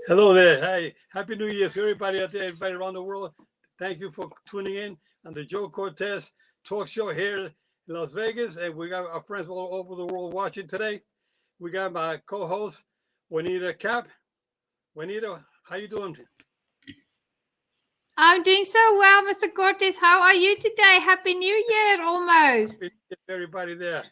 Hello there. Hey, Happy New Year to everybody out there, everybody around the world. Thank you for tuning in on the Joe Cortez Talk Show here in Las Vegas. And we got our friends all over the world watching today. We got my co-host, Juanita Kapp. Juanita, how you doing? I'm doing so well, Mr. Cortez. How are you today? Happy New Year almost. Happy New Year to everybody there.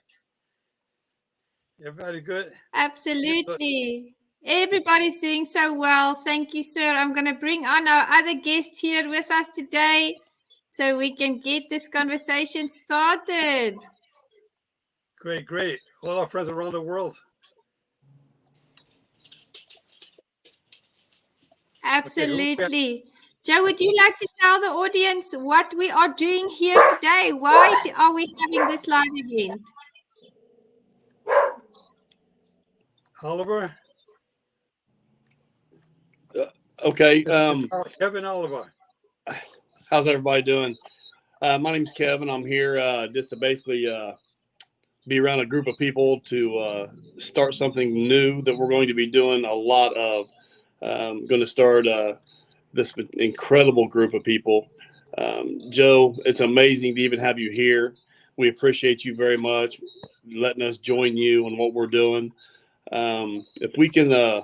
Everybody good? Absolutely. Everybody's doing so well. Thank you, sir. I'm going to bring on our other guest here with us today so we can get this conversation started. Great, great. All our friends around the world. Okay, who we got? Absolutely. Joe, would you like to tell the audience what we are doing here today? Why are we having this live event? Oliver? Okay. Kevin Oliver. How's everybody doing? My name's Kevin. I'm here just to basically be around a group of people to start something new that we're going to be doing a lot of. Going to start this incredible group of people. Joe, it's amazing to even have you here. We appreciate you very much letting us join you in what we're doing. If we can,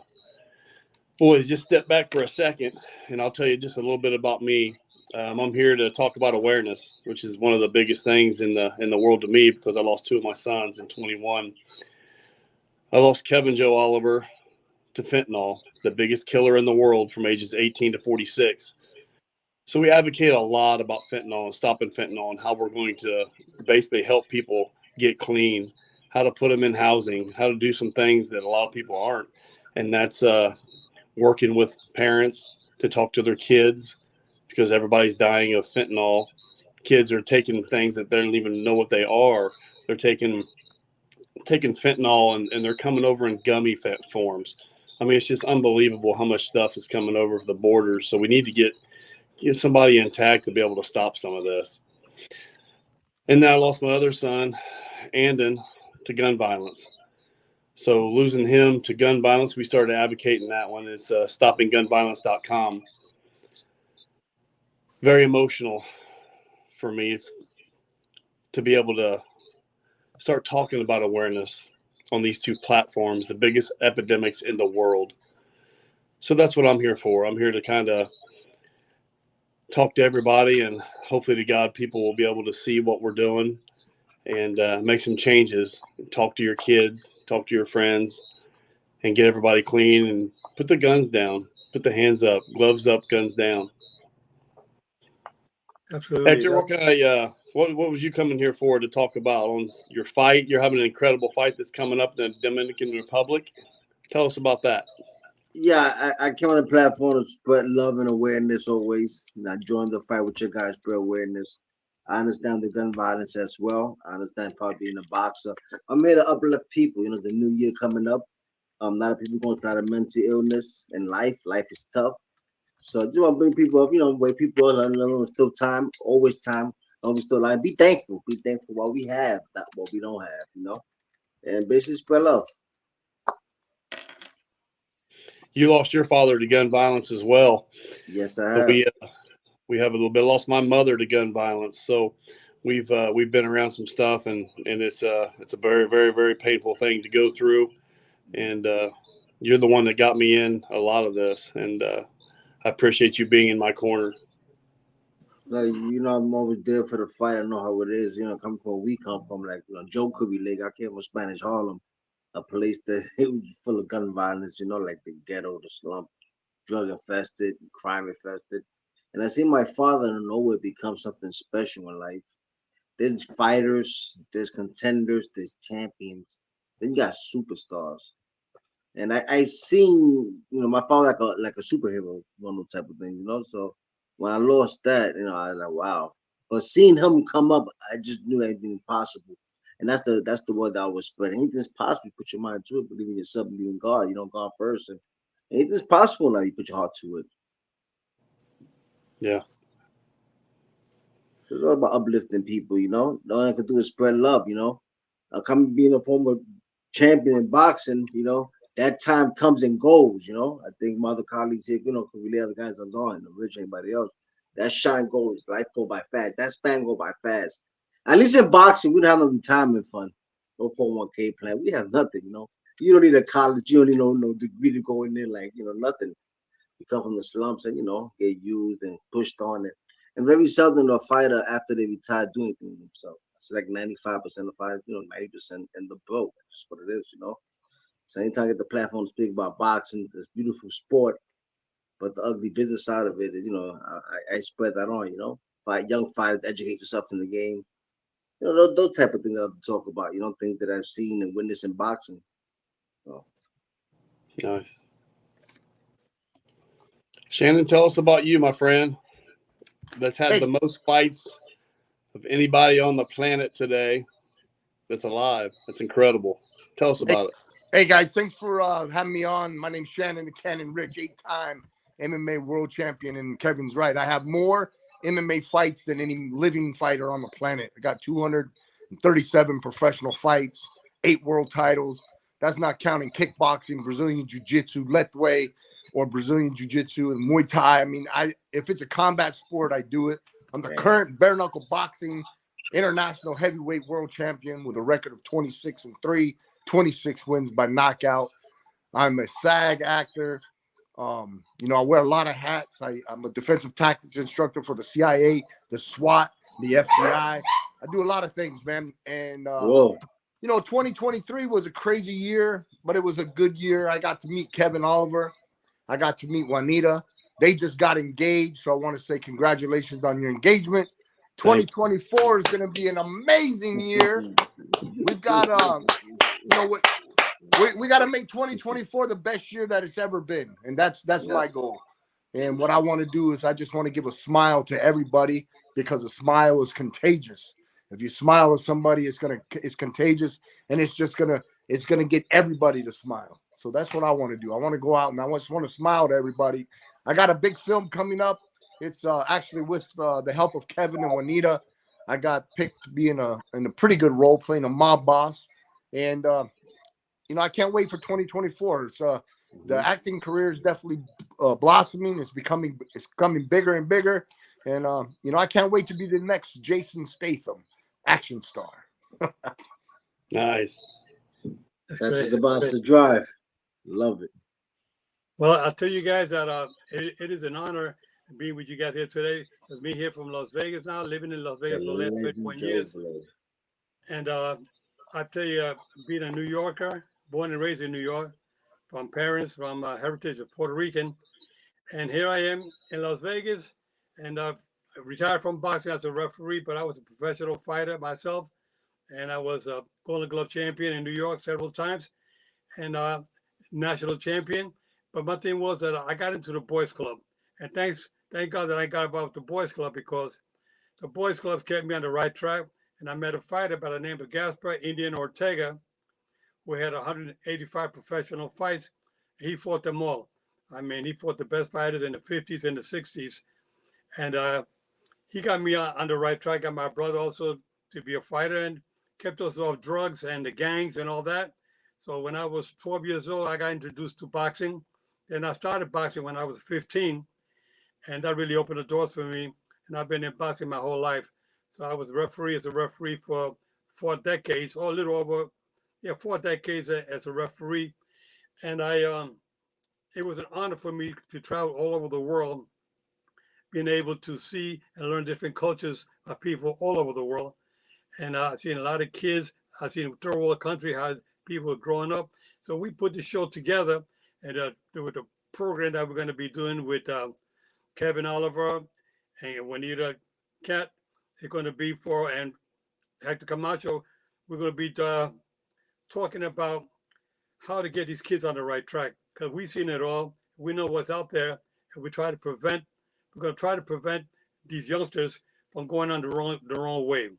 boys, just step back for a second, and I'll tell you just a little bit about me. I'm here to talk about awareness, which is one of the biggest things in the world to me because I lost two of my sons in 21. I lost Kevin Joe Oliver to fentanyl, the biggest killer in the world from ages 18 to 46. So we advocate a lot about fentanyl and stopping fentanyl and how we're going to basically help people get clean, how to put them in housing, how to do some things that a lot of people aren't. And that's working with parents to talk to their kids because everybody's dying of fentanyl. Kids are taking things that they don't even know what they are. They're taking fentanyl and they're coming over in gummy forms. I mean, it's just unbelievable how much stuff is coming over the borders. So we need to get somebody intact to be able to stop some of this. And then I lost my other son, Andon, to gun violence. So losing him to gun violence, we started advocating that one. It's stoppinggunviolence.com. Very emotional for me to be able to start talking about awareness on these two platforms, the biggest epidemics in the world. So that's what I'm here for. I'm here to kind of talk to everybody, and hopefully to God, people will be able to see what we're doing and make some changes. Talk to your kids, talk to your friends, and get everybody clean and put the guns down, put the hands up, gloves up, guns down. Absolutely. Hector, what was you coming here for to talk about on your fight? You're having an incredible fight that's coming up in the Dominican Republic. Tell us about that. Yeah, I came on the platform to spread love and awareness always. And I joined the fight with you guys, spread awareness. I understand the gun violence as well. I understand probably being a boxer. I'm here to uplift people. You know, the new year coming up. A lot of people going through a mental illness in life. Life is tough. So I just want to bring people up, you know, wake people up, still time, always still alive. Be thankful. Be thankful what we have, not what we don't have, you know. And basically spread love. You lost your father to gun violence as well. Yes, I So have. we have a little bit. Lost my mother to gun violence. So we've been around some stuff, and it's a very, very, very painful thing to go through. And you're the one that got me in a lot of this, and I appreciate you being in my corner. Like, you know, I'm always there for the fight. I know how it is. You know, coming from where we come from, like, you know, Joe could relate. I came from Spanish Harlem, a place that it was full of gun violence. You know, like the ghetto, the slump, drug infested, crime infested. And I see my father in nowhere become something special in life. There's fighters, there's contenders, there's champions. Then you got superstars. And I've seen, you know, my father like a superhero, one of those type of things, you know. So when I lost that, you know, I was like, wow. But seeing him come up, I just knew anything possible. And that's the word that I was spreading. Anything's possible. Put your mind to it. Believe in yourself. Believe in God. You know, God first. And anything's possible now. You put your heart to it. Yeah. So it's all about uplifting people. You know, all I can do is spread love. You know, come being a former champion in boxing. You know, that time comes and goes. I think my other colleagues here, could relay other guys that's on, Ritch, anybody else. That shine goes, life go by fast. That span go by fast. At least in boxing, we don't have no retirement fund, no 401k plan. We have nothing. You don't need a college. You don't need no degree to go in there. Like nothing. We come from the slumps and get used and pushed on it. And very seldom a fighter after they retire do anything with themselves. It's like 95% of fighters, 90% in the broke. That's what it is, So anytime I get the platform to speak about boxing, this beautiful sport, but the ugly business side of it, I spread that on, Fight young fighters, educate yourself in the game. Those type of things I talk about, things that I've seen and witnessed in boxing. So. Nice. Shannon, tell us about you, my friend. That's had the most fights of anybody on the planet today that's alive. That's incredible. Tell us about it. Hey, guys. Thanks for having me on. My name's Shannon the Cannon Ritch, 8-time MMA world champion. And Kevin's right. I have more MMA fights than any living fighter on the planet. I got 237 professional fights, 8 world titles. That's not counting kickboxing, Brazilian jiu-jitsu, Lethwei, or Brazilian jiu-jitsu and Muay Thai. I mean, if it's a combat sport, I do it. I'm the current bare knuckle boxing international heavyweight world champion with a record of 26-3, 26 wins by knockout. I'm a SAG actor. I wear a lot of hats. I'm a defensive tactics instructor for the CIA, the SWAT, the FBI. I do a lot of things, man. And 2023 was a crazy year, but it was a good year. I got to meet Kevin Oliver. I got to meet Juanita. They just got engaged, so I want to say congratulations on your engagement. 2024 is going to be an amazing year. We've got, we got to make 2024 the best year that it's ever been, and that's my goal. And what I want to do is I just want to give a smile to everybody because a smile is contagious. If you smile at somebody, it's contagious, and it's gonna get everybody to smile. So that's what I want to do. I want to go out and I just want to smile to everybody. I got a big film coming up. It's actually with the help of Kevin and Juanita. I got picked to be in a pretty good role playing a mob boss, and I can't wait for 2024. It's the acting career is definitely blossoming. It's coming bigger and bigger, and I can't wait to be the next Jason Statham action star. Nice. That's about the drive. Love it. Well, I'll tell you guys that it is an honor being with you guys here today. With me here from Las Vegas now, living in Las Vegas for the last 31 years. And I tell you, being a New Yorker, born and raised in New York, from parents from heritage of Puerto Rican, and here I am in Las Vegas, and I've retired from boxing as a referee, but I was a professional fighter myself, and I was a Golden Glove champion in New York several times, and national champion. But my thing was that I got into the Boys Club, and thank God that I got involved with the Boys Club, because the Boys Club kept me on the right track, and I met a fighter by the name of Gaspar Indian Ortega, who had 185 professional fights. He fought them all. I mean, he fought the best fighters in the 50s and the 60s, and he got me on the right track. Got my brother also to be a fighter and kept us off drugs and the gangs and all that. So when I was 12 years old, I got introduced to boxing. Then I started boxing when I was 15, and that really opened the doors for me. And I've been in boxing my whole life. So I was a referee for 4 decades, or a little over, 4 decades as a referee. And it was an honor for me to travel all over the world, being able to see and learn different cultures of people all over the world. And I've seen a lot of kids. I've seen third world country, how people are growing up. So we put the show together, and with the program that we're going to be doing with Kevin Oliver and Juanita Kapp, it's going to be and Hector Camacho, we're going to be talking about how to get these kids on the right track, because we've seen it all. We know what's out there, and we're going to try to prevent these youngsters from going on the wrong way.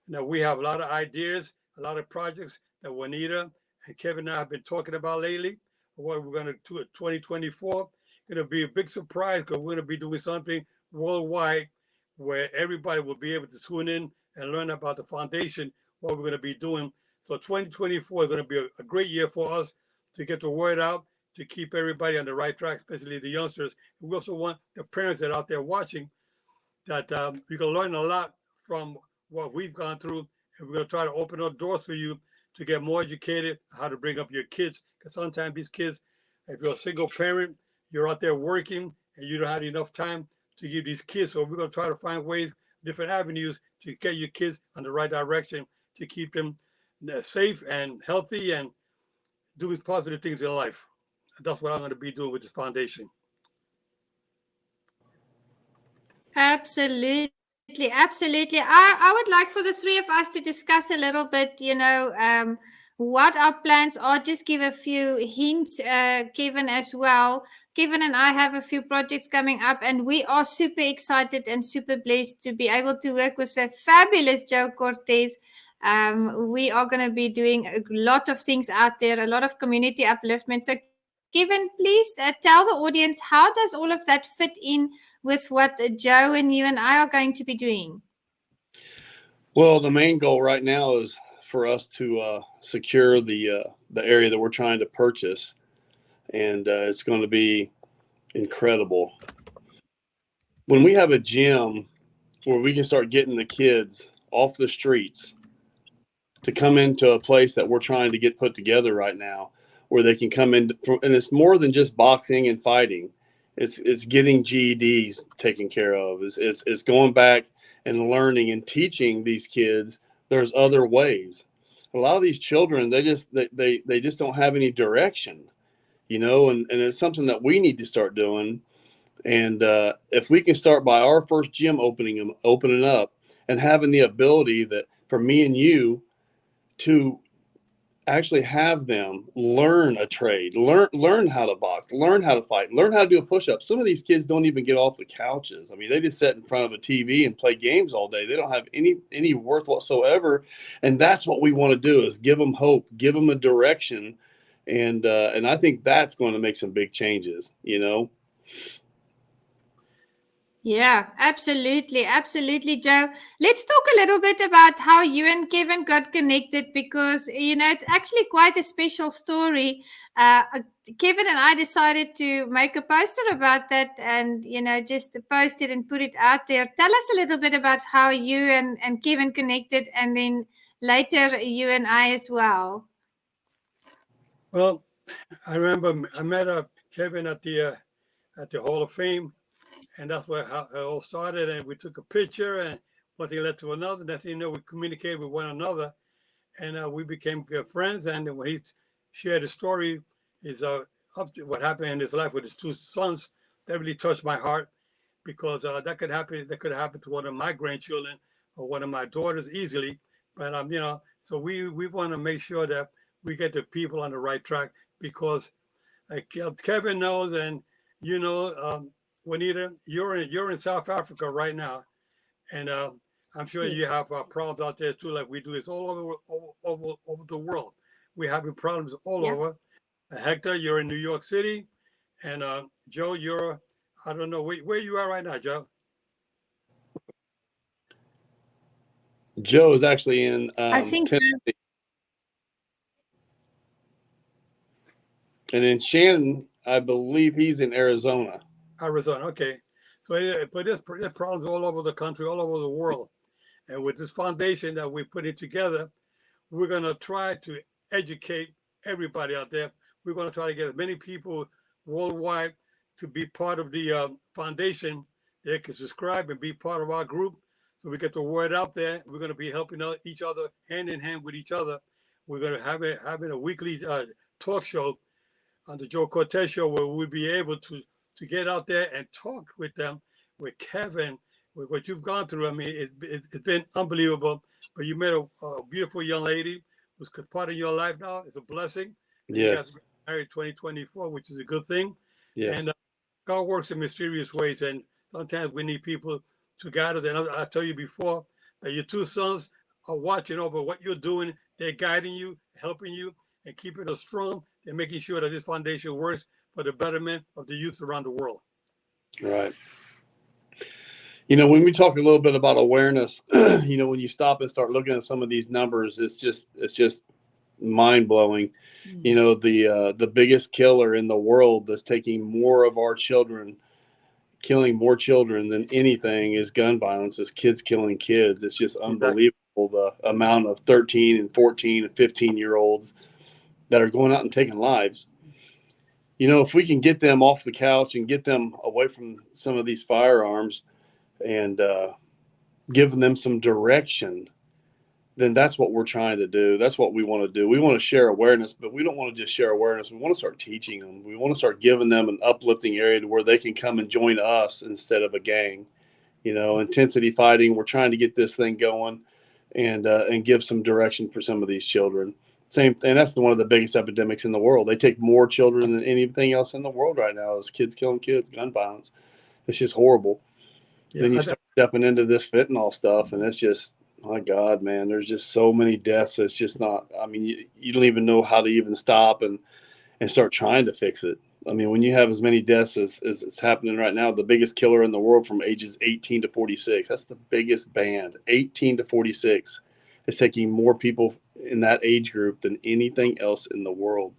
Now, we have a lot of ideas, a lot of projects that Juanita and Kevin and I have been talking about lately. What we're going to do in 2024, going to be a big surprise, because we're going to be doing something worldwide where everybody will be able to tune in and learn about the foundation, what we're going to be doing. So 2024 is going to be a great year for us to get the word out, to keep everybody on the right track, especially the youngsters. We also want the parents that are out there watching that you can learn a lot from what we've gone through, and we're going to try to open up doors for you to get more educated how to bring up your kids. Because sometimes these kids, if you're a single parent, you're out there working and you don't have enough time to give these kids. So we're going to try to find ways, different avenues to get your kids on the right direction to keep them safe and healthy and doing positive things in life. That's what I'm going to be doing with this foundation. Absolutely. Absolutely. I would like for the three of us to discuss a little bit, what our plans are. Just give a few hints, Kevin, as well. Kevin and I have a few projects coming up, and we are super excited and super blessed to be able to work with the fabulous Joe Cortez. We are going to be doing a lot of things out there, a lot of community upliftment. So, Kevin, please tell the audience, how does all of that fit in with what Joe and you and I are going to be doing? Well, the main goal right now is for us to secure the area that we're trying to purchase, and it's going to be incredible. When we have a gym where we can start getting the kids off the streets to come into a place that we're trying to get put together right now, where they can come in, and it's more than just boxing and fighting. It's getting GEDs taken care of. It's going back and learning and teaching these kids there's other ways. A lot of these children, they just don't have any direction, and it's something that we need to start doing. And if we can start by our first gym opening up and having the ability that for me and you to actually have them learn a trade, learn how to box, learn how to fight, learn how to do a push-up. Some of these kids don't even get off the couches. I mean, they just sit in front of a TV and play games all day. They don't have any worth whatsoever. And that's what we want to do, is give them hope, give them a direction. And I think that's going to make some big changes, Yeah, absolutely. Absolutely, Joe. Let's talk a little bit about how you and Kevin got connected, because, it's actually quite a special story. Kevin and I decided to make a poster about that and, just post it and put it out there. Tell us a little bit about how you and Kevin connected, and then later you and I as well. Well, I remember I met Kevin at the Hall of Fame. And that's where how it all started. And we took a picture, and one thing led to another. Next thing you know, we communicated with one another, and we became good friends. And when he shared his story, up to what happened in his life with his two sons, that really touched my heart, because that could happen. That could happen to one of my grandchildren or one of my daughters easily. But so we want to make sure that we get the people on the right track, because Kevin knows, and Juanita, you're in South Africa right now, and I'm sure you have problems out there too, like we do. It's all over the world. We're having problems all over. Hector, you're in New York City, and Joe, I don't know where you are right now, Joe. Joe is actually in I think so. Tennessee. And then Shannon, I believe he's in Arizona. Okay. So, but there's problems all over the country, all over the world. And with this foundation that we're putting together, we're going to try to educate everybody out there. We're going to try to get as many people worldwide to be part of the foundation. They can subscribe and be part of our group, so we get the word out there. We're going to be helping each other, hand in hand with each other. We're going to having a weekly talk show on the Joe Cortez Show, where we'll be able to get out there and talk with them, with Kevin, with what you've gone through. I mean, it's been unbelievable. But you met a beautiful young lady who's part of your life now. It's a blessing. Yes. You guys got married 2024, which is a good thing. Yes. And God works in mysterious ways. And sometimes we need people to guide us. And I tell you before that your two sons are watching over what you're doing. They're guiding you, helping you, and keeping us strong. They're making sure that this foundation works for the betterment of the youth around the world. Right. When we talk a little bit about awareness, when you stop and start looking at some of these numbers, it's just mind blowing. You know, the biggest killer in the world that's taking more of our children, killing more children than anything, is gun violence, is kids killing kids. It's just unbelievable the amount of 13 and 14 and 15-year-olds that are going out and taking lives. You know, if we can get them off the couch and get them away from some of these firearms and giving them some direction, then that's what we're trying to do. That's what we want to do. We want to share awareness, but we don't want to just share awareness. We want to start teaching them. We want to start giving them an uplifting area to where they can come and join us instead of a gang. You know, intensity fighting. We're trying to get this thing going and give some direction for some of these children. And that's one of the biggest epidemics in the world. They take more children than anything else in the world right now is kids killing kids, gun violence. It's just horrible. Then you start stepping into this fentanyl stuff, and it's just, my God, man, there's just so many deaths. It's just not, I mean, you don't even know how to even stop and start trying to fix it. I mean, when you have as many deaths as it's happening right now, the biggest killer in the world from ages 18 to 46, that's the biggest band. 18 to 46 is taking more people in that age group than anything else in the world.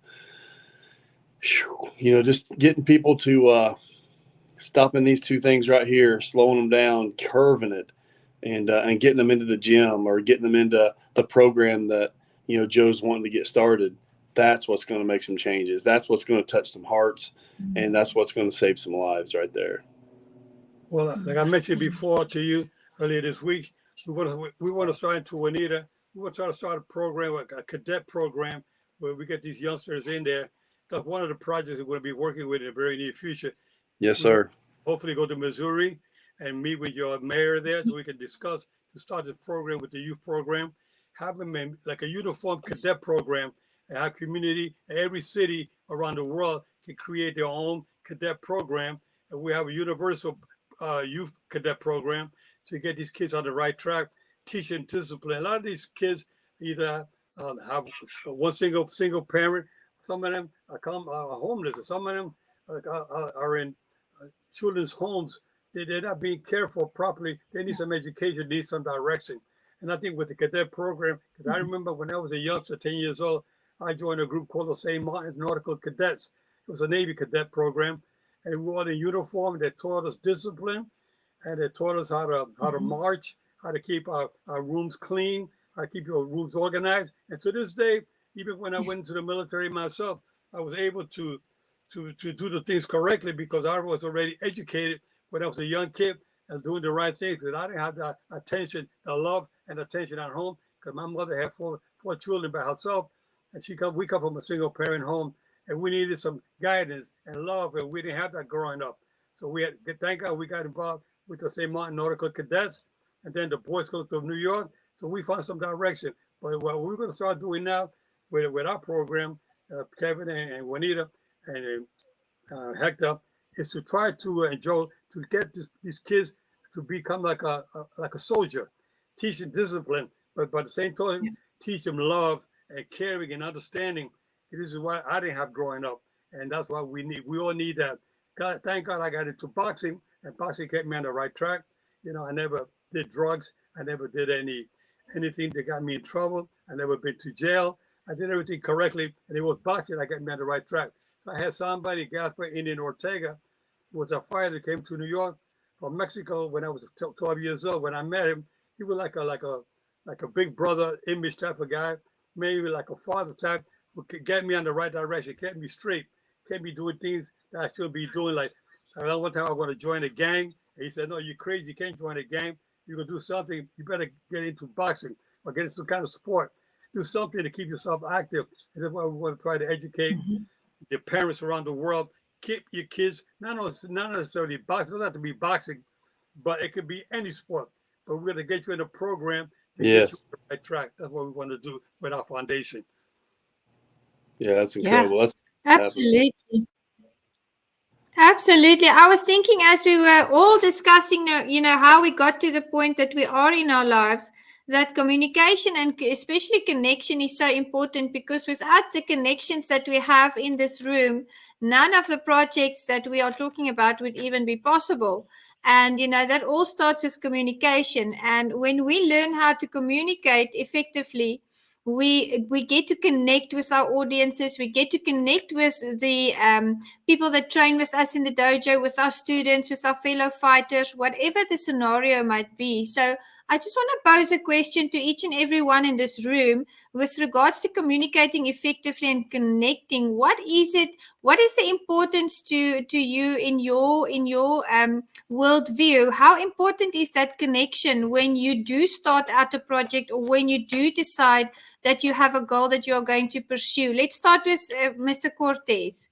You know, just getting people to stopping these two things right here, slowing them down, curving it, and getting them into the gym or getting them into the program that, you know, Joe's wanting to get started. That's what's going to make some changes. That's what's going to touch some hearts, and that's what's going to save some lives right there. Well, like I mentioned before to you earlier this week, we want to start into Juanita. We want to try to start a program, a cadet program, where we get these youngsters in there. That's one of the projects we're going to be working with in the very near future. Yes, sir. Hopefully go to Missouri and meet with your mayor there so we can discuss to start this program with the youth program, have them in like a uniform cadet program, and have community, every city around the world can create their own cadet program. And we have a universal youth cadet program to get these kids on the right track, teaching discipline. A lot of these kids either have one single parent. Some of them are homeless. Some of them are in children's homes. They're not being cared for properly. They need some education, need some direction. And I think with the cadet program, because I remember when I was a youngster, 10 years old, I joined a group called the St. Martin's Nautical Cadets. It was a Navy cadet program. And we were in uniform. They taught us discipline, and they taught us how to march, how to keep our rooms clean, how to keep your rooms organized. And to this day, even when I went into the military myself, I was able to do the things correctly because I was already educated when I was a young kid and doing the right things. Because I didn't have the attention, the love and attention at home because my mother had four children by herself. And we come from a single parent home, and we needed some guidance and love, and we didn't have that growing up. So thank God we got involved with the St. Martin Nautical Cadets, and then the Boy Scouts of New York. So we found some direction. But what we're going to start doing now with our program, Kevin and Juanita and Hector, is to try to and Joe to get these kids to become like a soldier, teach them discipline, but at the same time teach them love and caring and understanding. This is what I didn't have growing up, and that's why we all need that. God, thank God I got into boxing, and boxing kept me on the right track. You know, I never did drugs. I never did anything that got me in trouble. I never been to jail. I did everything correctly, and it was boxing that got me on the right track. So I had somebody, Gaspar Indian Ortega, who was a fighter that came to New York from Mexico when I was 12 years old. When I met him, he was like a big brother image type of guy, maybe like a father type, who could get me on the right direction, kept me straight, kept me doing things that I should be doing. Like one time I want to join a gang, and he said, "No, you're crazy. You can't join a gang. You're gonna do something. You better get into boxing or get into some kind of sport. Do something to keep yourself active." And that's why we want to try to educate your parents around the world. Keep your kids not necessarily boxing. It doesn't have to be boxing, but it could be any sport. But we're gonna get you in a program to get you on the right track. That's what we want to do with our foundation. Yeah, that's incredible. Yeah, That's absolutely. Absolutely. I was thinking as we were all discussing, how we got to the point that we are in our lives, that communication and especially connection is so important, because without the connections that we have in this room, none of the projects that we are talking about would even be possible. And, that all starts with communication. And when we learn how to communicate effectively, we get to connect with our audiences. We get to connect with the people that train with us in the dojo, with our students, with our fellow fighters, whatever the scenario might be. So I just want to pose a question to each and every one in this room with regards to communicating effectively and connecting. What is the importance to you in your worldview? How important is that connection when you do start out a project, or when you do decide that you have a goal that you're going to pursue? Let's start with Mr. Cortez.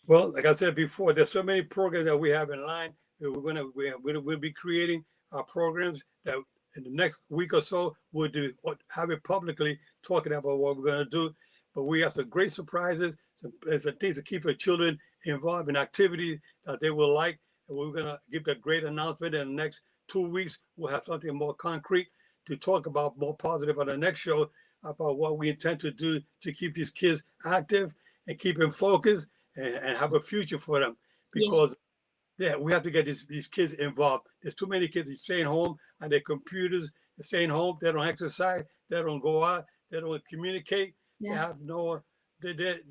Well, like I said before, there's so many programs that we have in line that we'll be creating our programs that in the next week or so we'll have it publicly talking about what we're going to do. But we have some great surprises, some things to keep our children involved in activities that they will like. And we're going to give a great announcement in the next 2 weeks. We'll have something more concrete to talk about, more positive on the next show, about what we intend to do to keep these kids active and keep them focused and have a future for them. Because we have to get these kids involved. There's too many kids staying home on their computers, they're staying home, they don't exercise, they don't go out, they don't communicate, they have no, they get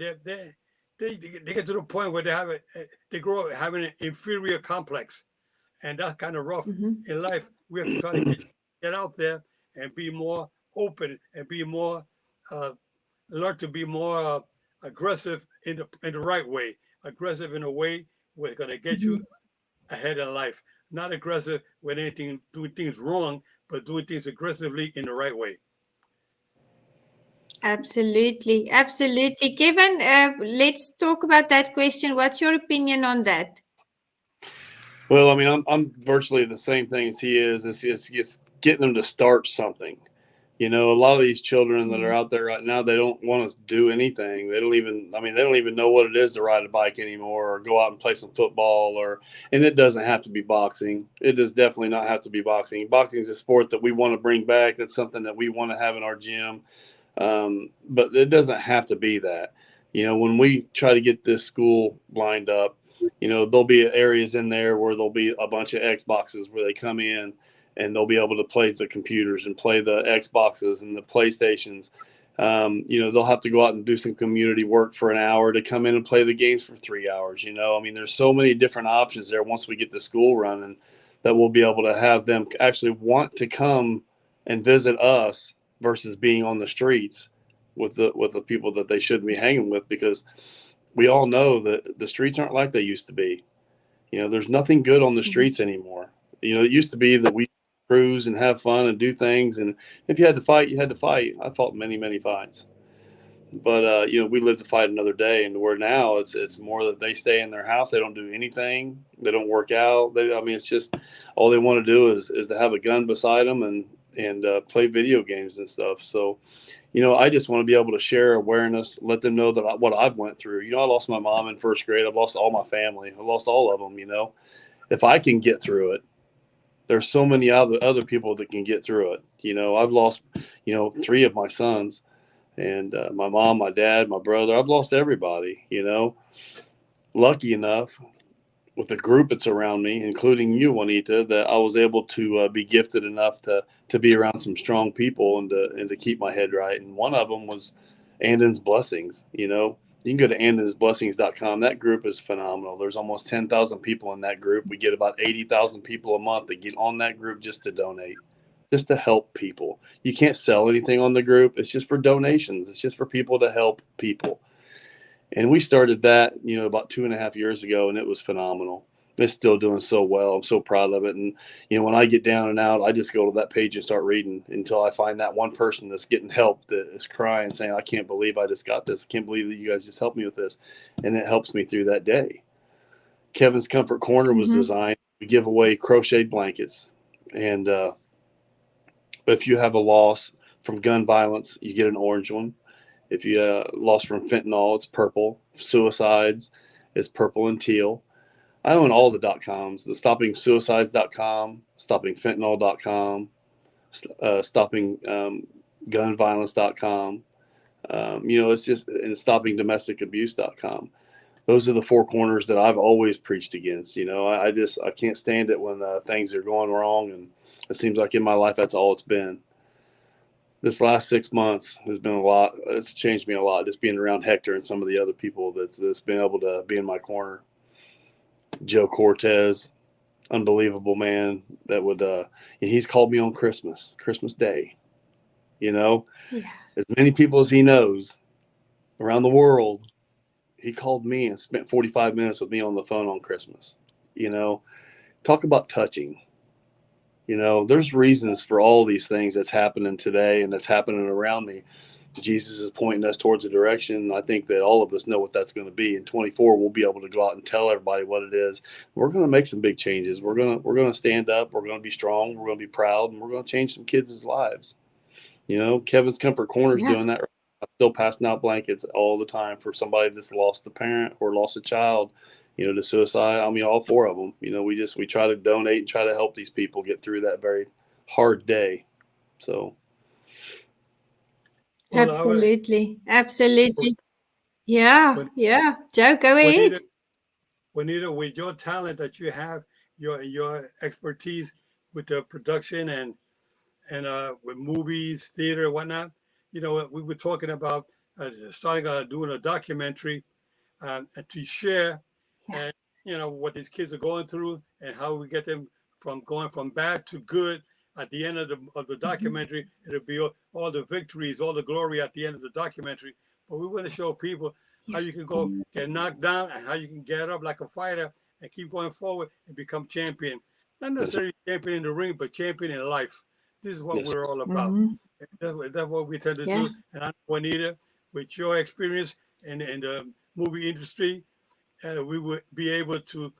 to the point where they grow up having an inferior complex. And that's kind of rough in life. We have to try to get out there and be more open and be more, learn to be more aggressive in the right way, aggressive in a way where it's going to get you ahead in life. Not aggressive when doing things wrong, but doing things aggressively in the right way. Absolutely. Kevin, let's talk about that question. What's your opinion on that? Well, I mean, I'm virtually the same thing as he is. It's just getting them to start something. A lot of these children that are out there right now, they don't want to do anything. They don't even know what it is to ride a bike anymore, or go out and play some football, and it doesn't have to be boxing. It does definitely not have to be boxing. Boxing is a sport that we want to bring back. That's something that we want to have in our gym. But it doesn't have to be that. When we try to get this school lined up, there'll be areas in there where there'll be a bunch of Xboxes where they come in and they'll be able to play the computers and play the Xboxes and the PlayStations. They'll have to go out and do some community work for an hour to come in and play the games for 3 hours. There's so many different options there once we get the school running that we'll be able to have them actually want to come and visit us versus being on the streets with the people that they shouldn't be hanging with, because we all know that the streets aren't like they used to be. There's nothing good on the streets anymore. It used to be that we cruise and have fun and do things, and if you had to fight, you had to fight. I fought many fights, but we live to fight another day. And where now it's more that they stay in their house, they don't do anything, they don't work out. It's just all they want to do is to have a gun beside them and play video games and stuff. So I just want to be able to share awareness, let them know that what I've went through. I lost my mom in first grade. I've lost all my family. I lost all of them. If I can get through it, there's so many other people that can get through it. I've lost, 3 of my sons, and my mom, my dad, my brother. I've lost everybody. Lucky enough, with the group that's around me, including you, Juanita, that I was able to be gifted enough to be around some strong people and to keep my head right. And one of them was Andon's Blessings. You can go to andonsblessings.com. That group is phenomenal. There's almost 10,000 people in that group. We get about 80,000 people a month that get on that group just to donate, just to help people. You can't sell anything on the group. It's just for donations. It's just for people to help people. And we started that, about 2.5 years ago, and it was phenomenal. It's still doing so well. I'm so proud of it. And, when I get down and out, I just go to that page and start reading until I find that one person that's getting help, that is crying, saying, I can't believe I just got this. I can't believe that you guys just helped me with this. And it helps me through that day. Kevin's Comfort Corner was designed to give away crocheted blankets. And if you have a loss from gun violence, you get an orange one. If you lost from fentanyl, it's purple. Suicides, it's purple and teal. I own all the .coms, the stoppingsuicides.com, stoppingfentanyl.com, stoppinggunviolence.com. It's just, and stoppingdomesticabuse.com. Those are the 4 corners that I've always preached against. I can't stand it when things are going wrong, and it seems like in my life that's all it's been. this last 6 months has been a lot. It's changed me a lot, just being around Hector and some of the other people that's been able to be in my corner. Joe Cortez, unbelievable man. That would he's called me on Christmas Day. As many people as he knows around the world, he called me and spent 45 minutes with me on the phone on Christmas. Talk about touching. There's reasons for all these things that's happening today and that's happening around me. Jesus is pointing us towards a direction. I think that all of us know what that's going to be. In 24, we'll be able to go out and tell everybody what it is. We're going to make some big changes. We're going to stand up. We're going to be strong. We're going to be proud, and we're going to change some kids' lives. Kevin's Comfort Corner is doing that. I'm still passing out blankets all the time for somebody that's lost a parent or lost a child, to suicide. I mean, all four of them. We try to donate and try to help these people get through that very hard day. So. Absolutely. Yeah. Joe, go ahead. Juanita, with your talent that you have, your expertise with the production and with movies, theater, and whatnot, we were talking about starting doing a documentary to share, and what these kids are going through and how we get them from going from bad to good. At the end of the documentary, it'll be all the victories, all the glory at the end of the documentary. But we want to show people how you can go get knocked down and how you can get up like a fighter and keep going forward and become champion. Not necessarily champion in the ring, but champion in life. This is what we're all about. That's what we tend to do. And I know, Juanita, with your experience in the movie industry, we would be able to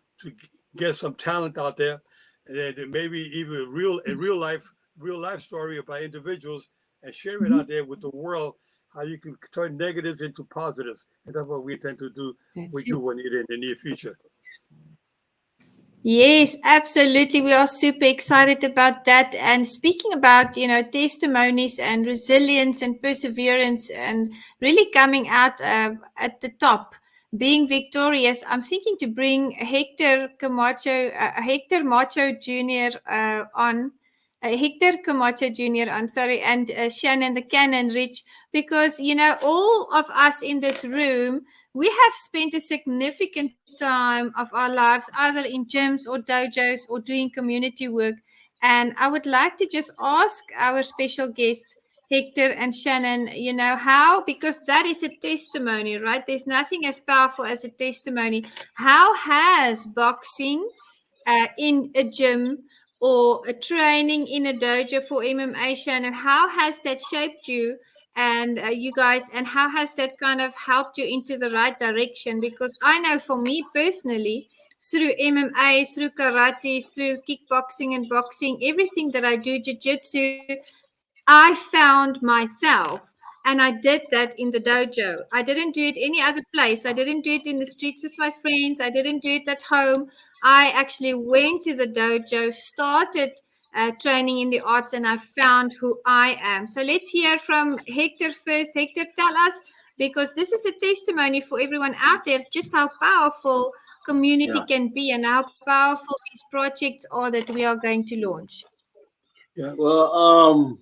get some talent out there. And maybe even a real life story about individuals and share it out there with the world, how you can turn negatives into positives. And that's what we intend to do with you, Juanita, in the near future. Yes, absolutely. We are super excited about that. And speaking about, testimonies and resilience and perseverance and really coming out at the top, being victorious, I'm thinking to bring Hector Camacho Jr. on. Hector Camacho Jr. on, sorry, and Shannon the Cannon Ritch, because, all of us in this room, we have spent a significant time of our lives either in gyms or dojos or doing community work. And I would like to just ask our special guests, Hector and Shannon, how, because that is a testimony, right? There's nothing as powerful as a testimony. How has boxing in a gym or a training in a dojo for MMA, Shannon, how has that shaped you and you guys, and how has that kind of helped you into the right direction? Because I know for me personally, through MMA, through karate, through kickboxing and boxing, everything that I do, jiu-jitsu, I found myself. And I did that in the dojo. I didn't do it any other place. I didn't do it in the streets with my friends. I didn't do it at home. I actually went to the dojo, started training in the arts, and I found who I am. So let's hear from Hector first. Hector, tell us, because this is a testimony for everyone out there, just how powerful community can be and how powerful these projects are that we are going to launch. Yeah. Well,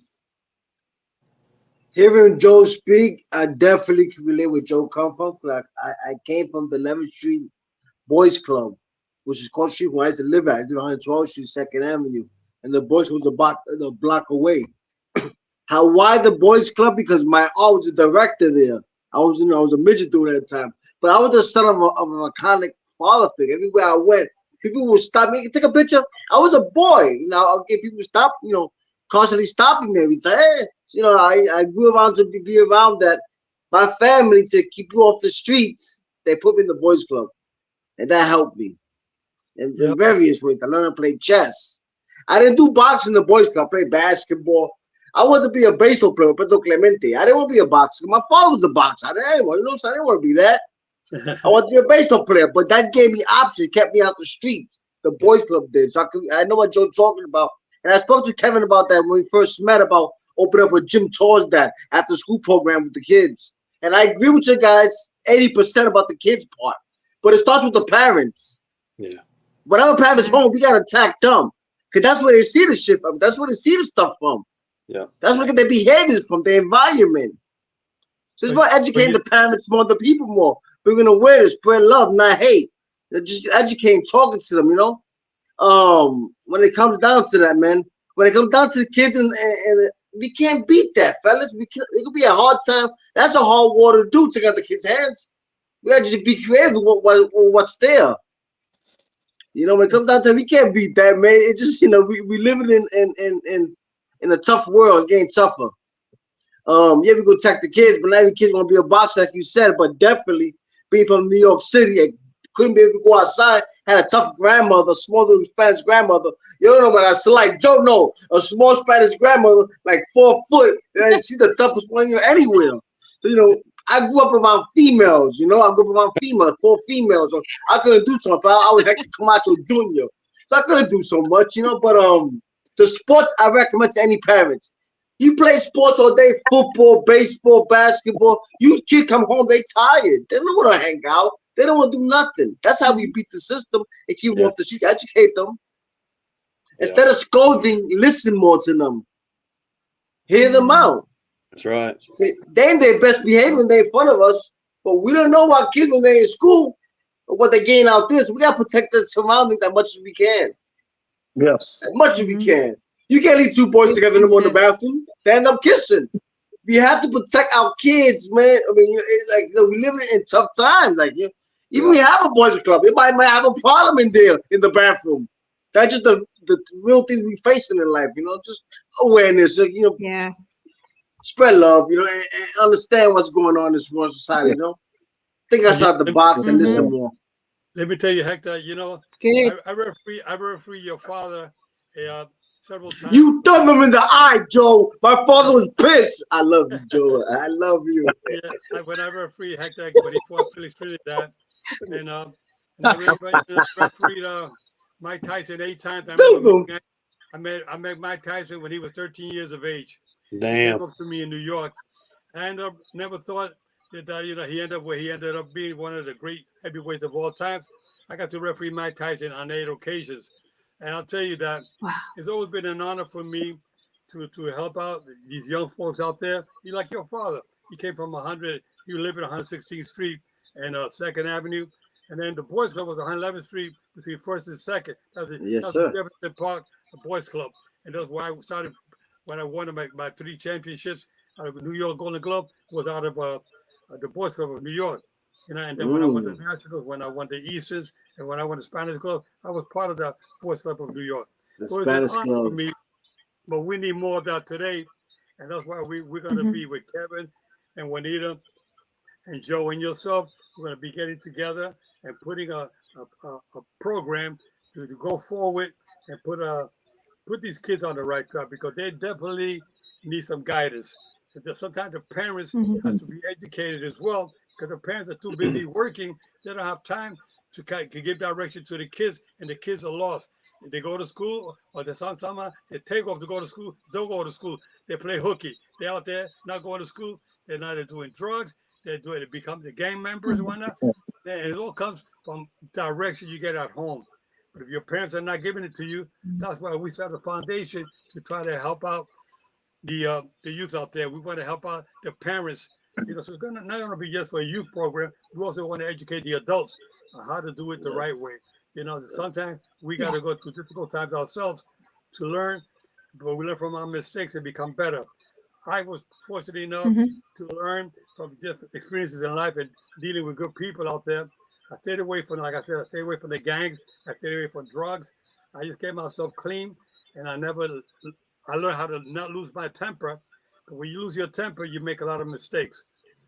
hearing Joe speak, I definitely can relate with Joe come from. Like I came from the 11th Street Boys Club, which is called Street where I used to live at, 112th Street, 2nd Avenue, and the Boys was about a block away. Why the Boys Club? Because my aunt was a director there. I was a midget during that time, but I was the son of an iconic father figure. Everywhere I went, people would stop me, take a picture. I was a boy, I'll get people stop, constantly stopping me every time. Hey, I grew around to be around that. My family, to keep you off the streets, they put me in the Boys Club, and that helped me in various ways. I learned to play chess. I didn't do boxing in the Boys Club. I played basketball. I wanted to be a baseball player, Pedro Clemente. I didn't want to be a boxer. My father was a boxer. I didn't want to be that. I wanted to be a baseball player, but that gave me options, kept me out the streets. The Boys Club did. So I know what Joe's talking about. And I spoke to Kevin about that when we first met, about opening up a gym towards that after school program with the kids. And I agree with you guys 80% about the kids part. But it starts with the parents. Yeah. Whenever parents home, we got to attack them. Because that's where they see the shit from. That's where they see the stuff from. Yeah. That's where their behaviors from, their environment. So it's about educating the parents more, the people more. Bringing awareness, spread love, not hate. Just educating, talking to them, you know. When it comes down to that, man, when it comes down to the kids and we can't beat that, fellas. It could be a hard time. That's a hard water to do. Take out the kids' hands. We gotta just be creative with what's there. You know, when it comes down to it, we can't beat that, man. It just, you know, we living in a tough world. It's getting tougher. Yeah, we go protect the kids, but not every kid's gonna be a boxer, like you said. But definitely, being from New York City, I couldn't be able to go outside. Had a tough grandmother, small little Spanish grandmother. You don't know what that's like. Joe, no, a small Spanish grandmother, like 4 foot, and she's the toughest one anywhere. So you know, I grew up around females. You know, I grew up around females, 4 females. So I couldn't do something. I was Hector Camacho Jr. So I couldn't do so much, you know. But the sports I recommend to any parents. You play sports all day, football, baseball, basketball. You kids come home, they tired. They don't want to hang out. They don't want to do nothing. That's how we beat the system and keep them off the street. Educate them. Instead of scolding, listen more to them. Hear them out. That's right. They ain't their best behavior when they in front of us, but we don't know our kids when they're in school or what they gain out there. So we got to protect the surroundings as much as we can. Yes. As much as we can. You can't leave 2 boys together in the bathroom. They end up kissing. We have to protect our kids, man. I mean, it's like, you know, we live in tough times. Like, you know, even we have a boys club, it might have a problem in there in the bathroom. That's just the real things we facing in life, you know. Just awareness, you know. Yeah. Spread love, you know, and understand what's going on in this world society, you know. Think outside the box and listen more. Let me tell you, Hector. You know, I referee your father several times. You thumb him in the eye, Joe. My father was pissed. I love you, Joe. I love you. Yeah, when I referee Hector, when he fought Felix Trinidad, and I refereed Mike Tyson 8 times. I met Mike Tyson when he was 13 years of age. Damn. He came up to me in New York, and never thought that you know he ended up being one of the great heavyweights of all time. I got to referee Mike Tyson on 8 occasions. And I'll tell you that it's always been an honor for me to help out these young folks out there. You like your father. He came from 100. He lived at 116th Street and 2nd Avenue. And then the Boys Club was 111th Street between 1st and 2nd. That's the Jefferson Park Boys Club. And that's why I started when I won my 3 championships out of the New York Golden Glove was out of the Boys Club of New York. You know, and then when I won the Nationals, when I won the Easters, and when I won the Spanish Club, I was part of the Boys Club of New York. So Spanish Club. But we need more of that today, and that's why we're going to be with Kevin and Juanita and Joe and yourself. We're going to be getting together and putting a program to go forward and put these kids on the right track, because they definitely need some guidance. Sometimes the parents have to be educated as well, because the parents are too busy working. They don't have time to give direction to the kids, and the kids are lost. If they go to school, or sometimes they take off to go to school, don't go to school. They play hooky. They're out there not going to school. They're not doing drugs. They become the gang members and whatnot. And it all comes from direction you get at home. But if your parents are not giving it to you, that's why we set a foundation to try to help out the youth out there. We want to help out the parents. You know, so it's not going to be just for a youth program. We also want to educate the adults on how to do it the right way. You know, sometimes we got to go through difficult times ourselves to learn, but we learn from our mistakes and become better. I was fortunate enough to learn from different experiences in life and dealing with good people out there. I stayed away from, like I said, I stayed away from the gangs. I stayed away from drugs. I just kept myself clean, and I learned how to not lose my temper. But when you lose your temper, you make a lot of mistakes,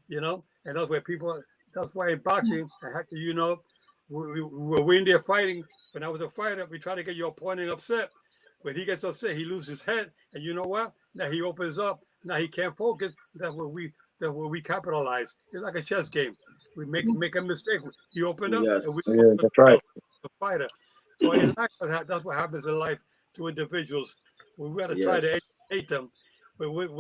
you know? And that's why in boxing, Hector, you know, we're in there fighting. When I was a fighter, we try to get your opponent upset. When he gets upset, he loses his head. And you know what? Now he opens up. Now he can't focus. That's where we capitalize. It's like a chess game. We make a mistake. You open up, and that's right. The fighter. So in life, that's what happens in life to individuals. We got to try to educate them. With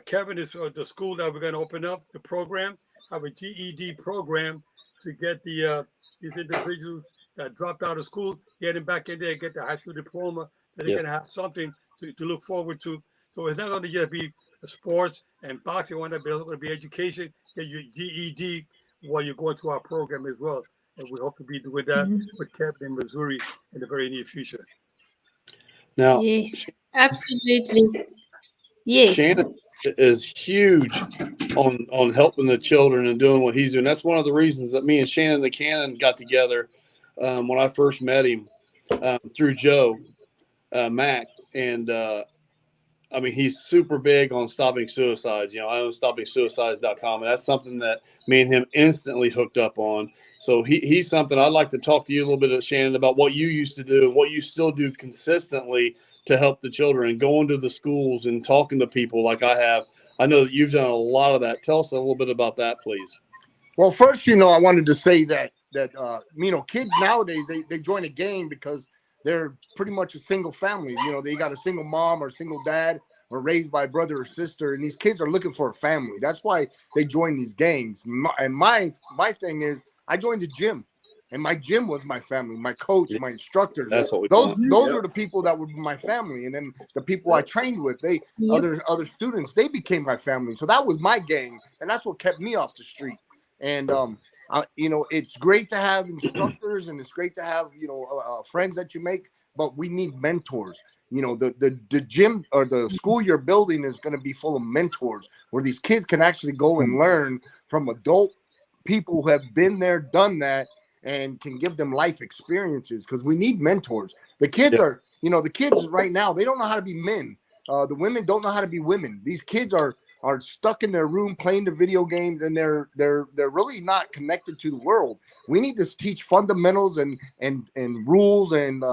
Kevin is the school that we're going to open up the program, have a GED program to get these individuals that dropped out of school, get them back in there, get the high school diploma, so they can have something to look forward to. So it's not going to just be sports and boxing. It's going to be education, get your GED while you're going to our program as well. And we hope to be doing that with Kevin in Missouri in the very near future. Now, Yes, absolutely. Yes. Shannon is huge on helping the children and doing what he's doing. That's one of the reasons that me and Shannon the Cannon got together when I first met him through Joe Mack. And I mean, he's super big on stopping suicides. You know, I own stoppingsuicides.com, and that's something that me and him instantly hooked up on. So he's something I'd like to talk to you a little bit, Shannon, about what you used to do and what you still do consistently to help the children and going to the schools and talking to people like I have. I know that you've done a lot of that. Tell us a little bit about that, please. Well, first, I wanted to say that kids nowadays, they join a game because they're pretty much a single family. They got a single mom or a single dad or raised by a brother or sister, and these kids are looking for a family. That's why they join these games. And my thing is, I joined the gym, and my gym was my family, my coach, my instructors. That's what we those are the people that were my family, and then the people I trained with, other students, they became my family. So that was my gang, and that's what kept me off the street. And it's great to have instructors, and it's great to have friends that you make, but we need mentors. The gym or the school you're building is going to be full of mentors where these kids can actually go and learn from adult people who have been there, done that, and can give them life experiences, because we need mentors. The kids are, the kids right now, they don't know how to be men. The women don't know how to be women. These kids are stuck in their room playing the video games, and they're really not connected to the world. We need to teach fundamentals and rules and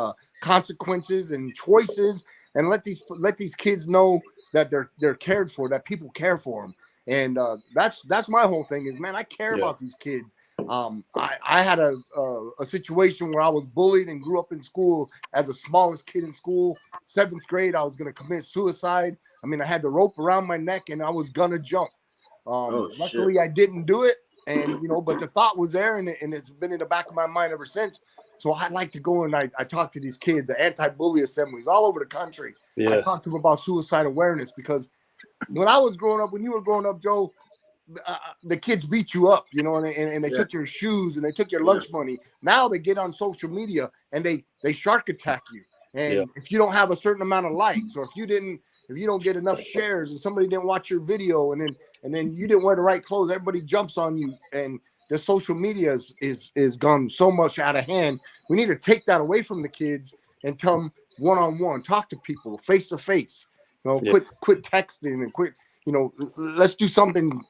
consequences and choices, and let these kids know that they're cared for, that people care for them. And that's my whole thing is, man, I care about these kids. I had a situation where I was bullied and grew up in school as the smallest kid in school. 7th grade, I was going to commit suicide. I mean, I had the rope around my neck and I was going to jump. Luckily, I didn't do it. And, but the thought was there, and it's been in the back of my mind ever since. So I'd like to go and I talk to these kids, the anti-bully assemblies all over the country. I talk to them about suicide awareness, because when I was growing up, when you were growing up, Joe, the kids beat you up, and they took your shoes and they took your lunch money. Now they get on social media and they shark attack you. And if you don't have a certain amount of likes, or if you don't get enough shares, and somebody didn't watch your video, and then you didn't wear the right clothes, everybody jumps on you. And the social media is gone so much out of hand. We need to take that away from the kids and tell them one-on-one, talk to people face to face. Quit texting and quit. Let's do something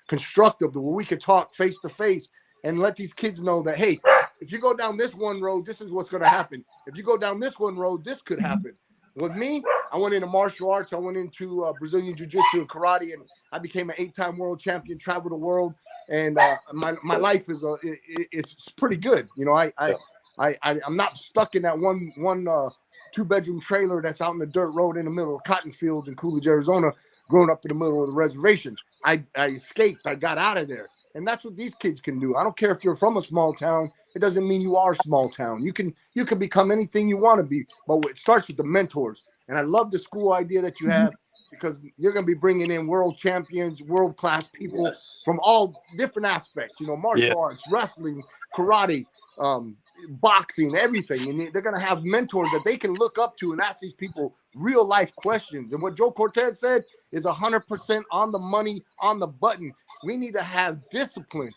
constructive where we could talk face to face and let these kids know that, hey, if you go down this one road, this is what's going to happen. If you go down this one road, this could happen. With me, I went into martial arts. I went into Brazilian jiu-jitsu and karate, and I became an 8-time world champion, traveled the world. And my life is it's pretty good. I'm not stuck in that one 2-bedroom trailer that's out in the dirt road in the middle of cotton fields in Coolidge, Arizona, growing up in the middle of the reservation. I escaped. I got out of there. And that's what these kids can do. I don't care if you're from a small town. It doesn't mean you are small town. You can become anything you want to be. But it starts with the mentors. And I love the school idea that you have, because you're going to be bringing in world champions, world-class people from all different aspects, martial arts, wrestling, karate, boxing, everything. And they're going to have mentors that they can look up to and ask these people real life questions. And what Joe Cortez said is 100% on the money, on the button. We need to have discipline,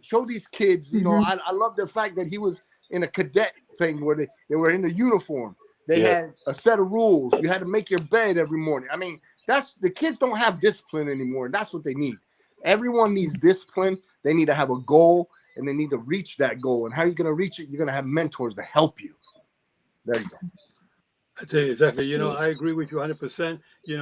show these kids, I love the fact that he was in a cadet thing where they were in the uniform. They had a set of rules. You had to make your bed every morning. I mean, the kids don't have discipline anymore. And that's what they need. Everyone needs discipline. They need to have a goal, and they need to reach that goal. And how you're going to reach it, you're going to have mentors to help you. There you go. I tell you exactly. I agree with you 100%.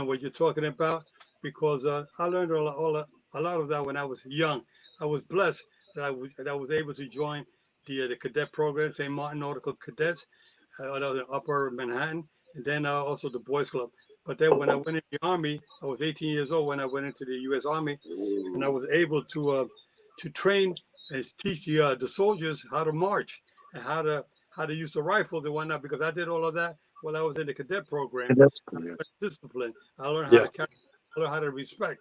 What you're talking about, because I learned a lot of that when I was young. I was blessed that I was able to join the cadet program, St. Martin Nautical Cadets, out of Upper Manhattan, and then also the Boys Club. But then when I went in the Army, I was 18 years old when I went into the U.S. Army, and I was able to train and teach the soldiers how to march and how to use the rifles and whatnot, because I did all of that while I was in the cadet program. And that's I good. learned discipline. I learned how Yeah. to carry, I learned how to respect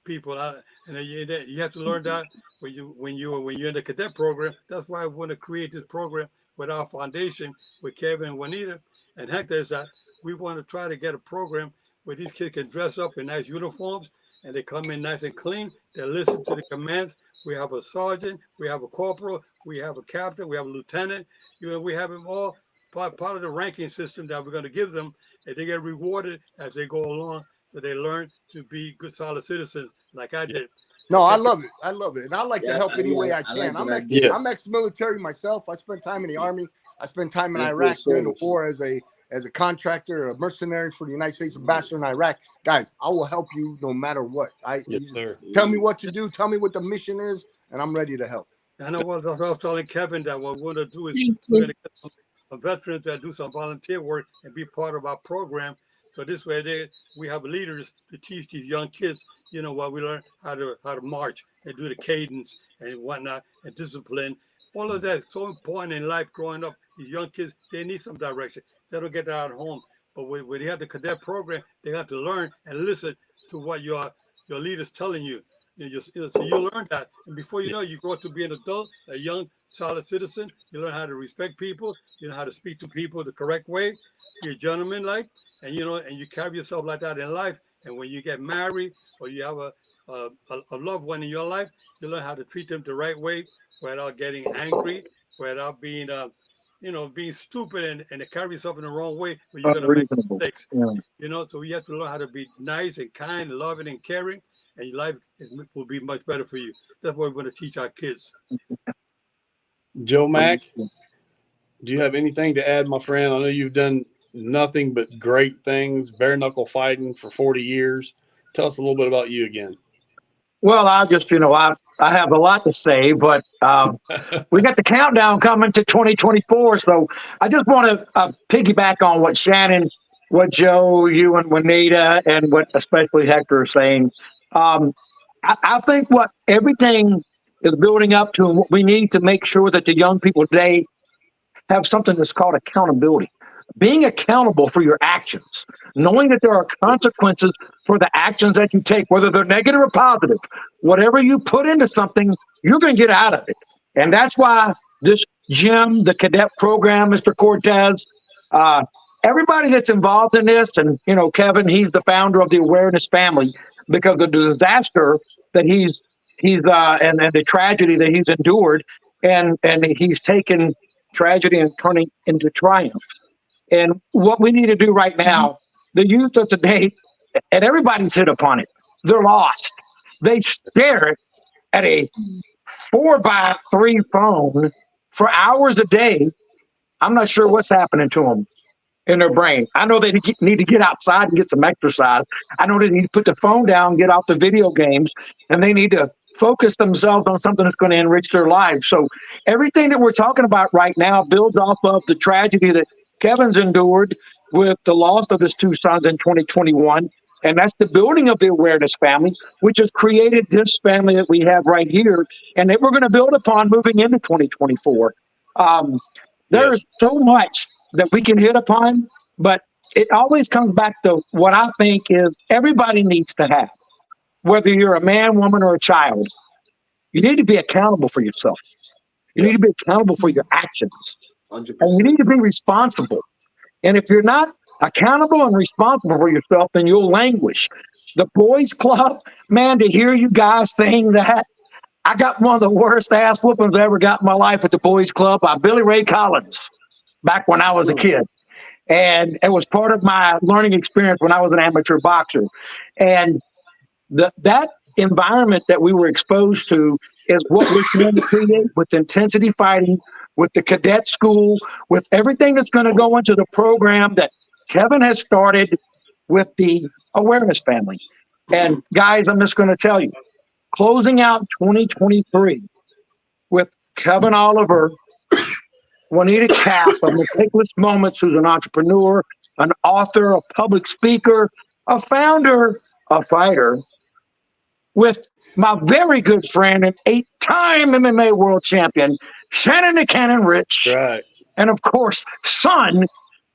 people. And you have to learn that when you're in the cadet program. That's why I want to create this program with our foundation with Kevin and Juanita and Hector. Is that we want to try to get a program where these kids can dress up in nice uniforms and they come in nice and clean. They listen to the commands. We have a sergeant, we have a corporal, we have a captain, we have a lieutenant. We have them all part of the ranking system that we're going to give them, and they get rewarded as they go along. So they learn to be good, solid citizens, like I did. No, I love it. I love it. And I like to Yeah, help any way I I can. like that idea. Yes. I'm ex-military myself. I spent time in the Army. I spent time in Yeah, Iraq full during the service. war as a contractor, a mercenary for the United States ambassador in Iraq. Guys, I will help you no matter what. Yes, You just sir. tell me what to do. Tell me what the mission is, and I'm ready to help. I know what I was telling Kevin that what we're going to do is Thank we're you. going to get some veterans that do some volunteer work and be part of our program. So this way, we have leaders to teach these young kids. While we learn how to march and do the cadence and whatnot and discipline. All of that is so important in life. Growing up, these young kids, they need some direction. They don't get that at home. But when they have the cadet program, they have to learn and listen to what your leader's telling you. So you learn that, and before you know it, you grow up to be an adult, a young, solid citizen. You learn how to respect people. You know how to speak to people the correct way. Be a gentleman, and you carry yourself like that in life. And when you get married or you have a loved one in your life, you learn how to treat them the right way without getting angry, without being being stupid and carry yourself in the wrong way where you're gonna make Unreasonable. mistakes. Yeah. So you have to learn how to be nice and kind, loving and caring, and your life will be much better for you. That's what we're going to teach our kids. Joe Mack, do you have anything to add, my friend? I know you've done nothing but great things, bare knuckle fighting for 40 years. Tell us a little bit about you again. Well, I just, I have a lot to say, but we got the countdown coming to 2024. So I just want to piggyback on what Shannon, what Joe, you and Juanita, and what especially Hector are saying. I think what everything is building up to, and what we need to make sure that the young people today have something that's called accountability. Being accountable for your actions, knowing that there are consequences for the actions that you take, whether they're negative or positive. Whatever you put into something, you're going to get out of it. And that's why this gym, the cadet program, Mr. Cortez, everybody that's involved in this, and, Kevin, he's the founder of the Awareness Family, because of the disaster that he's and the tragedy that he's endured, and he's taken tragedy and turning into triumph. And what we need to do right now, the youth of today, and everybody's hit upon it, they're lost. They stare at a 4x3 phone for hours a day. I'm not sure what's happening to them in their brain. I know they need to get outside and get some exercise. I know they need to put the phone down, get off the video games, and they need to focus themselves on something that's going to enrich their lives. So everything that we're talking about right now builds off of the tragedy that Kevin's endured with the loss of his two sons in 2021. And that's the building of the Awareness Family, which has created this family that we have right here, and that we're going to build upon moving into 2024. There's so much that we can hit upon, but it always comes back to what I think is everybody needs to have, whether you're a man, woman, or a child. You need to be accountable for yourself. You need to be accountable for your actions. 100%. And you need to be responsible. And if you're not accountable and responsible for yourself, then you'll languish. The boys club, man, to hear you guys saying that, I got one of the worst ass whoopings I ever got in my life at the boys club by Billy Ray Collins back when I was a kid. And it was part of my learning experience when I was an amateur boxer. And that environment that we were exposed to is what we're trying to create with intensity fighting, with the cadet school, with everything that's going to go into the program that Kevin has started with the Awareness Family. And guys, I'm just going to tell you, closing out 2023 with Kevin Oliver, Juanita Kapp of Meticulous Moments, who's an entrepreneur, an author, a public speaker, a founder, a fighter, with my very good friend and 8-time MMA world champion, Shannon the Cannon Ritch. Right. And of course, son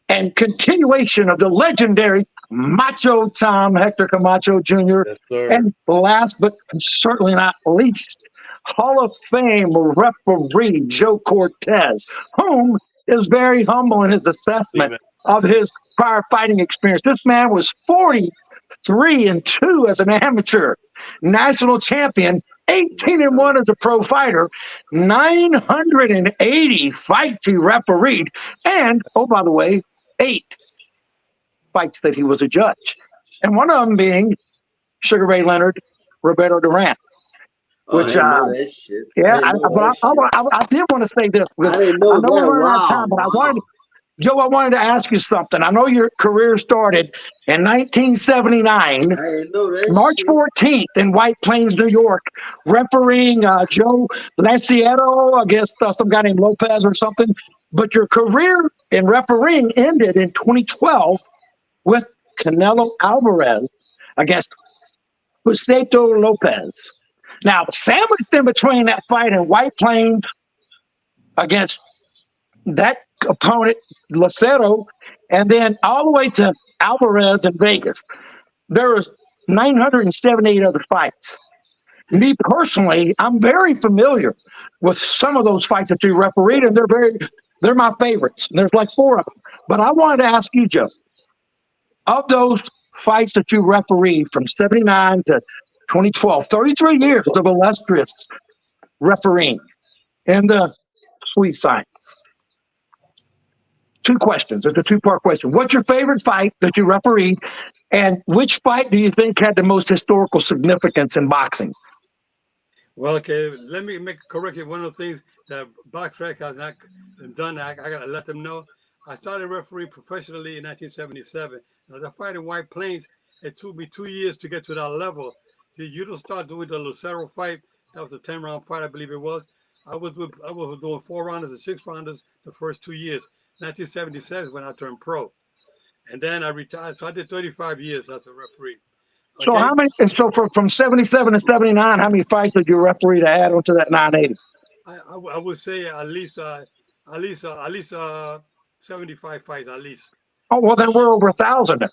and continuation of the legendary Macho Tom Hector Camacho Jr. Yes, sir. And last but certainly not least, Hall of Fame referee Joe Cortez, whom is very humble in his assessment of his prior fighting experience. This man was 43-2 as an amateur, national champion, 18-1 as a pro fighter, 980 fights he refereed, and, oh, by the way, 8 fights that he was a judge. And one of them being Sugar Ray Leonard, Roberto Duran. Which, I know that shit. yeah, I did want to say this. I didn't know I know that. we're running out of time, but Wow. Joe, I wanted to ask you something. I know your career started in 1979, I didn't know that March shit. 14th in White Plains, New York, refereeing Joe Laciero against some guy named Lopez or something. But your career in refereeing ended in 2012 with Canelo Alvarez against Buceto Lopez. Now, sandwiched in between that fight in White Plains against that opponent, Lacero, and then all the way to Alvarez in Vegas, there was 978 other fights. Me personally, I'm very familiar with some of those fights that you refereed, and they're my favorites. There's like 4 of them. But I wanted to ask you, Joe, of those fights that you refereed from 79 to 2012, 33 years of illustrious refereeing in the sweet science. 2 questions. It's a 2-part question. What's your favorite fight that you refereed, and which fight do you think had the most historical significance in boxing? Well, okay, let me make a correction. One of the things that BoxRec has not done, I got to let them know. I started refereeing professionally in 1977. Now, the fight in White Plains, it took me 2 years to get to that level. See, you don't start doing the Lucero fight. That was a 10-round fight, I believe it was. I was doing 4 rounders and 6 rounders the first 2 years. 1977 is when I turned pro. And then I retired. So I did 35 years as a referee. Okay? So how many? So from 77 to 79, how many fights did you referee to add onto that 980? I would say at least 75 fights at least. Oh, well, then we're over 1,000.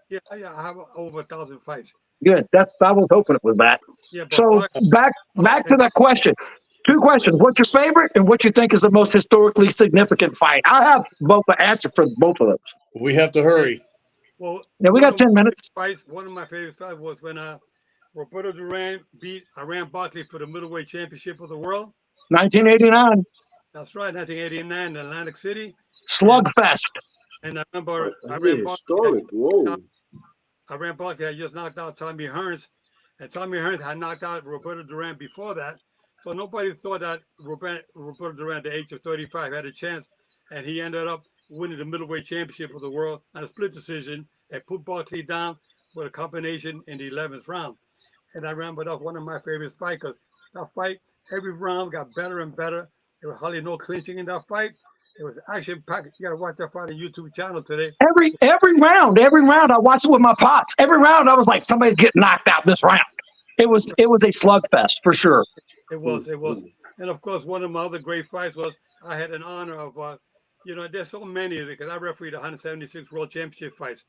Yeah, I have over 1,000 fights. Good. I was hoping it was that. Yeah. But So back to that question. 2 questions. What's your favorite, and what you think is the most historically significant fight? I have both the answer for both of those. We have to hurry. Well, Yeah, we got 10 minutes. One of my favorite fights was when Roberto Duran beat Iran Barkley for the middleweight championship of the world. 1989. That's right, 1989 in Atlantic City. Slugfest. And I remember Iran Barkley had just knocked out Tommy Hearns, and Tommy Hearns had knocked out Roberto Duran before that. So nobody thought that Roberto Duran at the age of 35 had a chance, and he ended up winning the middleweight championship of the world on a split decision and put Barkley down with a combination in the 11th round. And I remember that was one of my favorite fights, because that fight, every round got better and better. There was hardly no clinching in that fight. It was action-packed. You got to watch that fight on YouTube channel today. Every round, I watched it with my pops. Every round, I was like, somebody's getting knocked out this round. It was a slugfest for sure. It was. And of course, one of my other great fights was I had an honor of, there's so many, because I refereed 176 World Championship fights.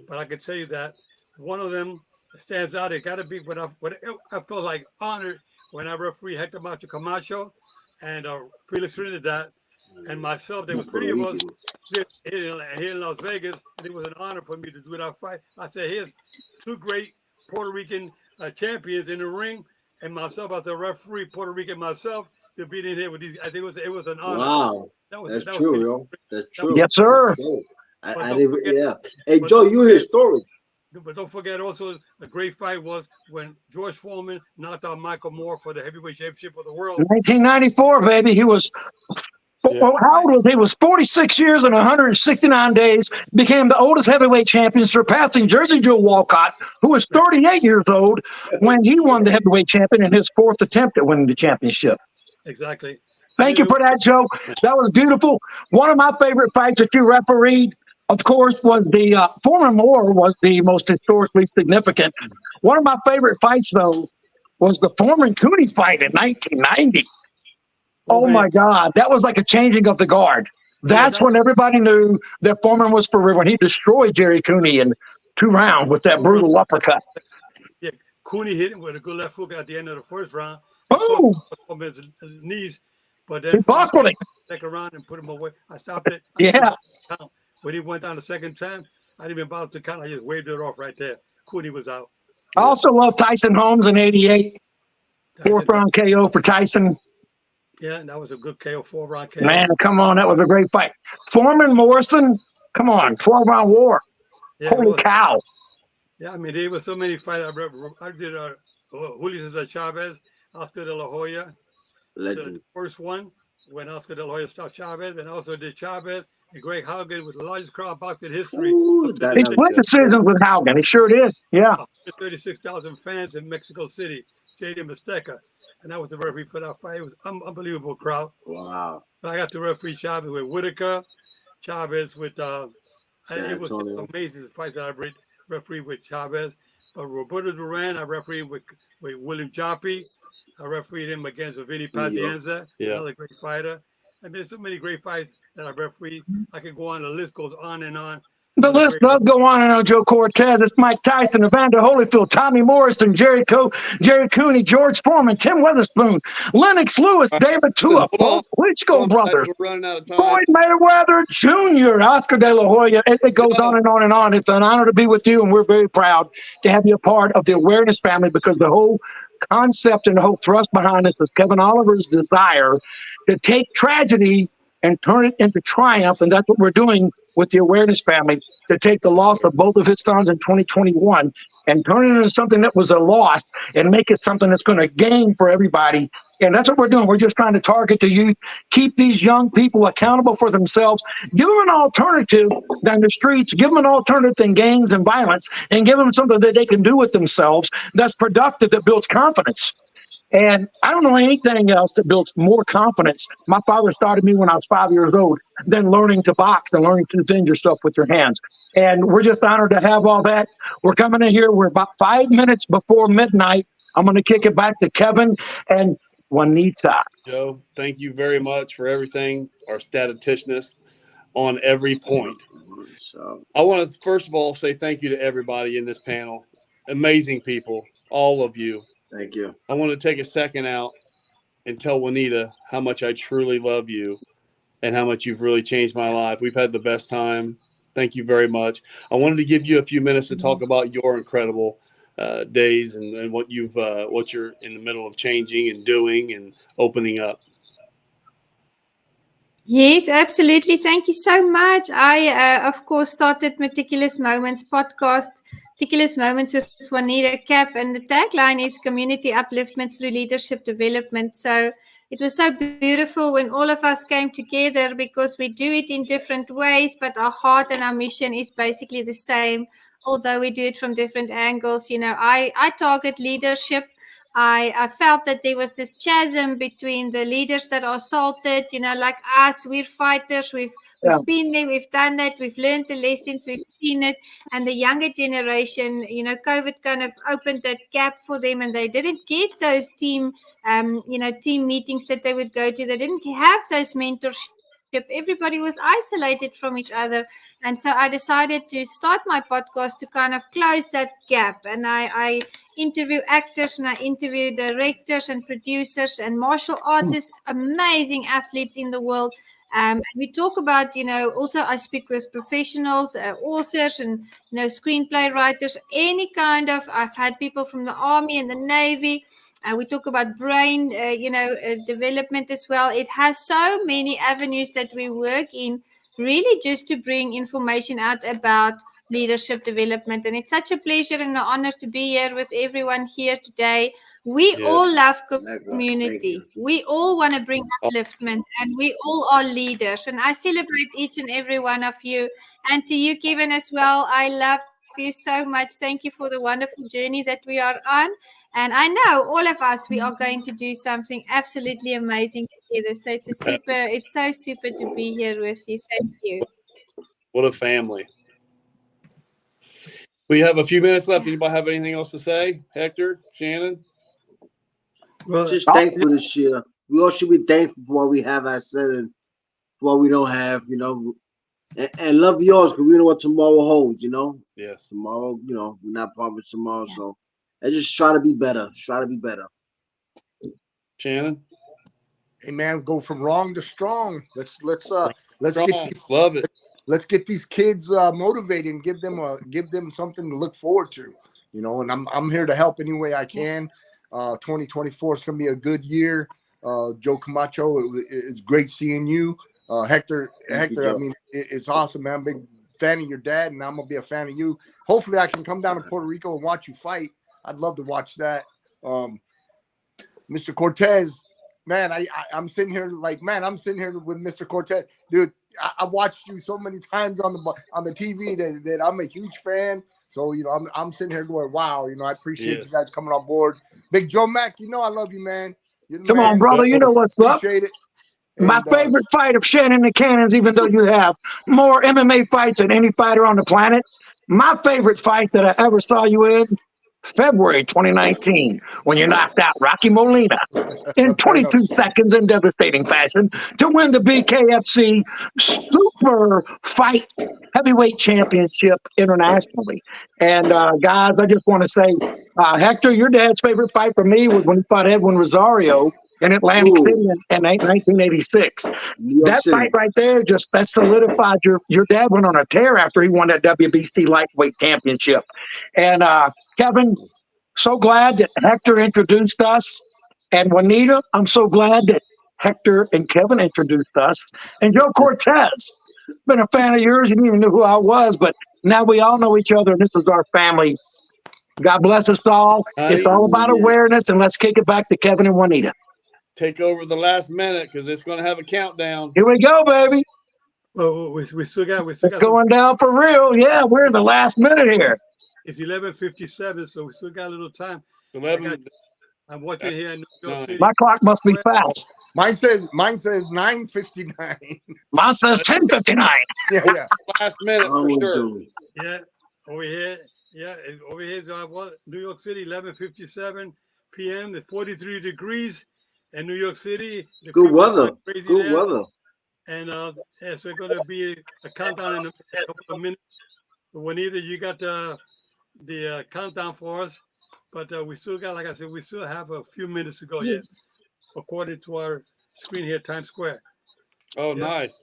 But I can tell you that one of them stands out. It got to be when I felt like honored when I refereed Hector Camacho and Felix Trinidad and myself. There was 3 of us here in Las Vegas, and it was an honor for me to do that fight. I said, here's 2 great Puerto Rican champions in the ring, and myself as a referee, Puerto Rican myself, to be in here with these. I think it was an honor. Wow, that's true, yo. That's true. Yes, sir. Hey, Joe, you're historic. But don't forget also the great fight was when George Foreman knocked out Michael Moore for the heavyweight championship of the world. 1994, baby. He was, how old was he? He was 46 years and 169 days, became the oldest heavyweight champion, surpassing Jersey Joe Walcott, who was 38 years old when he won the heavyweight champion in his 4th attempt at winning the championship. Exactly. Thank you for that, Joe. That was beautiful. One of my favorite fights that you refereed, of course, was the Foreman Moore was the most historically significant. One of my favorite fights, though, was the Foreman Cooney fight in 1990. Oh, my God. That was like a changing of the guard. That's when everybody knew that Foreman was for real, when he destroyed Jerry Cooney in 2 rounds with that brutal uppercut. Yeah, Cooney hit him with a good left hook at the end of the first round. Boom! Foreman's knees, but He then Foreman buckled him. second round and put him away. I stopped it. Yeah. When he went down the second time, I didn't even bother to count. I just waved it off right there. Cooney was out. I also love Tyson Holmes in '88. 4th round KO for Tyson. Yeah, and that was a good KO, 4-round KO. Man, come on, that was a great fight. Foreman Morrison, come on, 12-round war. Yeah, Holy cow. Yeah, I mean, there were so many fights. I did Julio Cesar Chavez, Oscar de la Hoya. Legend. The first one when Oscar de la Hoya stopped Chavez, and also did Chavez and Greg Haugen with the largest crowd boxing history. Ooh, He split decisions with Haugen. He sure did. Yeah. 36,000 fans in Mexico City, Stadium Azteca. And I was the referee for that fight. It was an unbelievable crowd. Wow. I got to referee Chavez with Whitaker, Chavez with, it was amazing the fights that I refereed with Chavez. But Roberto Duran, I refereed with William Joppy. I refereed him against Vinny Pazienza, another great fighter. And there's so many great fights that I refereed. I could go on. The list goes on and on. The list does go on and on. Joe Cortez, it's Mike Tyson, Evander Holyfield, Tommy Morrison, Jerry Cooney, George Foreman, Tim Witherspoon, Lennox Lewis, David Tua, both Klitschko brothers, Floyd Mayweather Jr., Oscar de la Hoya. It goes on and on and on. It's an honor to be with you, and we're very proud to have you a part of the Awareness family, because the whole concept and the whole thrust behind this is Kevin Oliver's desire to take tragedy and turn it into triumph. And that's what we're doing with the Awareness family, to take the loss of both of his sons in 2021 and turn it into something that was a loss and make it something that's going to gain for everybody. And that's what we're doing. We're just trying to target the youth, keep these young people accountable for themselves, give them an alternative than the streets, give them an alternative than gangs and violence, and give them something that they can do with themselves that's productive, that builds confidence. And I don't know anything else that builds more confidence. My father started me when I was 5 years old, than learning to box and learning to defend yourself with your hands. And we're just honored to have all that. We're coming in here. We're about 5 minutes before midnight. I'm going to kick it back to Kevin and Juanita. Joe, thank you very much for everything, our statisticianist on every point. I want to, first of all, say thank you to everybody in this panel. Amazing people, all of you. Thank you. I want to take a second out and tell Juanita how much I truly love you and how much you've really changed my life. We've had the best time. Thank you very much. I wanted to give you a few minutes to talk about your incredible days and what you're in the middle of changing and doing and opening up. Yes, absolutely. Thank you so much. I, of course, started Meticulous Moments podcast, Meticulous Moments with Juanita Kapp, and the tagline is community upliftment through leadership development. So it was so beautiful when all of us came together, because we do it in different ways, but our heart and our mission is basically the same, although we do it from different angles. You know, I target leadership. I felt that there was this chasm between the leaders that are assaulted, you know, like us, we're fighters, we've been there, we've done that, we've learned the lessons, we've seen it. And the younger generation, you know, COVID kind of opened that gap for them, and they didn't get those team meetings that they would go to. They didn't have those mentorship. Everybody was isolated from each other. And so I decided to start my podcast to kind of close that gap. And I interview actors, and I interview directors and producers and martial artists, amazing athletes in the world. And we talk about, you know, also I speak with professionals, authors, and, you know, screenplay writers, any kind of, I've had people from the Army and the Navy. We talk about brain, development as well. It has so many avenues that we work in, really just to bring information out about leadership development. And it's such a pleasure and an honor to be here with everyone here today. We all love community. We all want to bring upliftment, and we all are leaders. And I celebrate each and every one of you. And to you, Kevin, as well, I love you so much. Thank you for the wonderful journey that we are on. And I know all of us, we are going to do something absolutely amazing together. So it's so super to be here with you. Thank you. What a family. We have a few minutes left. Anybody have anything else to say? Hector, Shannon? Well, just thankful this year. We all should be thankful for what we have ourselves, and what we don't have, you know, and love yours because we know what tomorrow holds, you know. Yes. Tomorrow, you know, we're not promised tomorrow, so let's just try to be better. Try to be better. Shannon. Hey man, go from wrong to strong. Let's Strong. get these, Love it. let's get these kids motivated and give them something to look forward to. You know, and I'm here to help any way I can. 2024 is gonna be a good year. Joe Camacho, it's great seeing you. Hector, I mean, it's awesome, man. I'm a big fan of your dad, and I'm gonna be a fan of you. Hopefully, I can come down to Puerto Rico and watch you fight. I'd love to watch that. Mr. Cortez, man, I'm sitting here like, man, I'm sitting here with Mr. Cortez, dude. I watched you so many times on the TV that I'm a huge fan. So you know, I'm sitting here going, wow, you know, I appreciate you guys coming on board. Big Joe Mack, you know, I love you, man. Come on, brother. You know what's up. Appreciate it. My favorite fight of Shannon the Cannons, even though you have more MMA fights than any fighter on the planet, my favorite fight that I ever saw you in, February 2019, when you knocked out Rocky Molina in 22 seconds in devastating fashion to win the BKFC Super Fight Heavyweight Championship internationally. And guys, I just want to say, Hector, your dad's favorite fight for me was when he fought Edwin Rosario in Atlantic City in 1986. That fight right there, that solidified your dad went on a tear after he won that WBC lightweight championship. And Kevin, so glad that Hector introduced us. And Juanita, I'm so glad that Hector and Kevin introduced us. And Joe Cortez, been a fan of yours. You didn't even know who I was, but now we all know each other, and this is our family. God bless us all. It's all about awareness, and let's kick it back to Kevin and Juanita. Take over the last minute because it's going to have a countdown. Here we go, baby. Oh, we still got. It's going down for real. Yeah, we're in the last minute here. It's 11:57, so we still got a little time. 11. I'm watching here in New York City. My clock must be fast. Mine says 9:59. Mine says 10:59. Yeah. Last minute for sure. Yeah, over here. Yeah, over here is New York City, 11:57 p.m. It's 43 degrees in New York City. Good weather. Good weather. And so it's going to be a countdown in a couple of minutes. Juanita, you got the countdown for us, but we still got, like I said, we still have a few minutes to go. Yes, according to our screen here, Times Square. Oh, nice.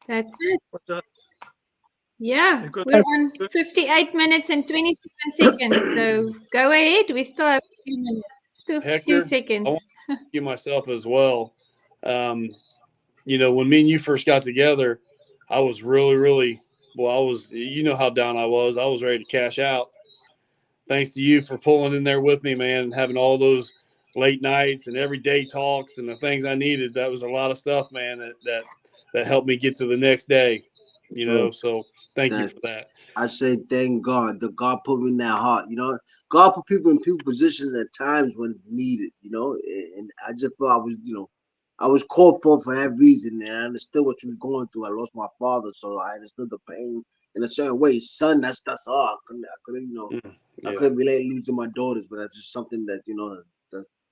That's it. But, yeah, we're on 58 minutes and 27 seconds. So go ahead. We still have a few minutes, still a few seconds. I want to thank you myself as well. You know, when me and you first got together, I was really, you know how down I was. I was ready to cash out. Thanks to you for pulling in there with me, man, and having all those late nights and everyday talks and the things I needed. That was a lot of stuff, man, that helped me get to the next day, you know, so thank you for that. I say thank God that God put me in that heart, you know. God put people in positions at times when needed, you know, and I just felt I was called for that reason, and I understood what you was going through. I lost my father, so I understood the pain in a certain way. Son, that's all. I couldn't, you know, I couldn't relate losing my daughters, but that's just something that, you know,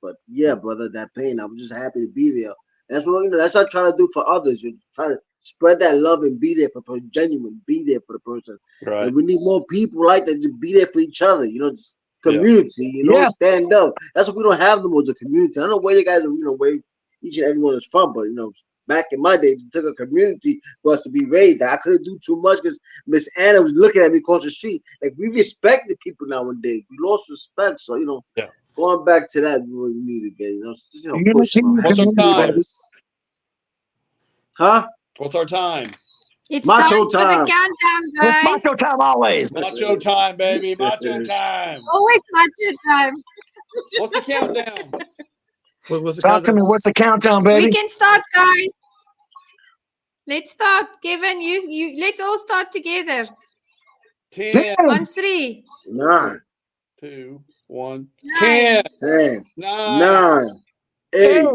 but yeah, brother, that pain. I was just happy to be there. That's what, you know, that's what I try to do for others. You're trying to spread that love and be there for genuine, be there for the person. Right. And we need more people like that to be there for each other, you know, just community, you know, stand up. That's what we don't have them as a community. I don't know where you guys are, you know, where each and every one is from, but you know, back in my days, it took a community for us to be raised. I couldn't do too much because Miss Anna was looking at me across the street. Like, we respected people nowadays. We lost respect. So, you know, going back to that, we need again. You know, just, you know, push what's our time? Huh? What's our time? It's Macho time for the countdown, guys. It's macho time always. Macho time, baby. Macho time. Always macho time. What's the countdown? Talk to me. What's the countdown, baby? We can start, guys. Let's start. Kevin, you. Let's all start together. 10. 1, 3. 9. 2, 1. 9. 10. 9. 8.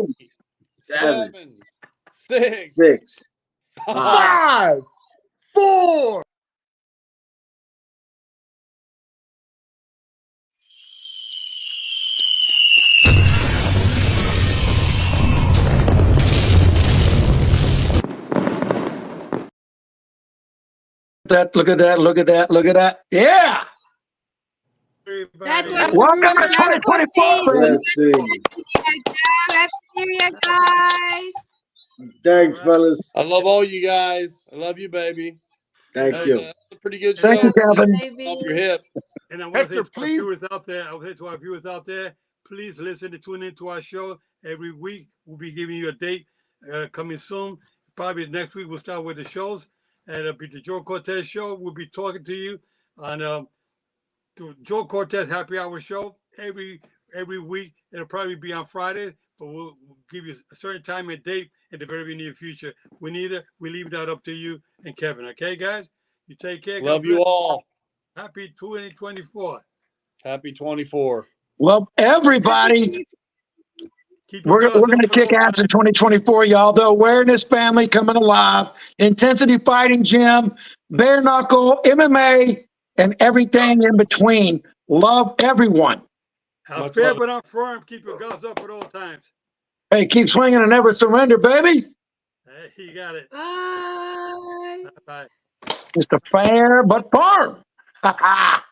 7. 6. 5. 4. that. Look at that. Look at that. Look at that. Yeah. That was Welcome to Joe 2024. Cortez. Blessings. Happy New Year, guys. Thanks, fellas. I love all you guys. I love you, baby. Thank That's you. a pretty good Thank show. you, Kevin. Off your hip. And I want to say Hector, to our please. viewers out there, I want to say to our viewers out there, please listen to tune into our show every week. We'll be giving you a date coming soon. Probably next week we'll start with the shows, and it'll be the Joe Cortez Show. We'll be talking to you on the Joe Cortez Happy Hour Show every week. It'll probably be on Friday, but we'll give you a certain time and date in the very near future. We leave that up to you and Kevin. Okay, guys? You take care. God Love you bless. all. Happy 2024. Happy 24. Well, everybody, Keep your we're guards going to up kick at all ass in times. 2024, y'all. The Awareness Family coming alive. Intensity Fighting Gym, Bare Knuckle, MMA, and everything in between. Love everyone. Have Much fair love. but not firm. Keep your guards up at all times. Hey, keep swinging and never surrender, baby. Hey, you got it. Bye. Bye-bye. It's the fair but firm. Ha ha.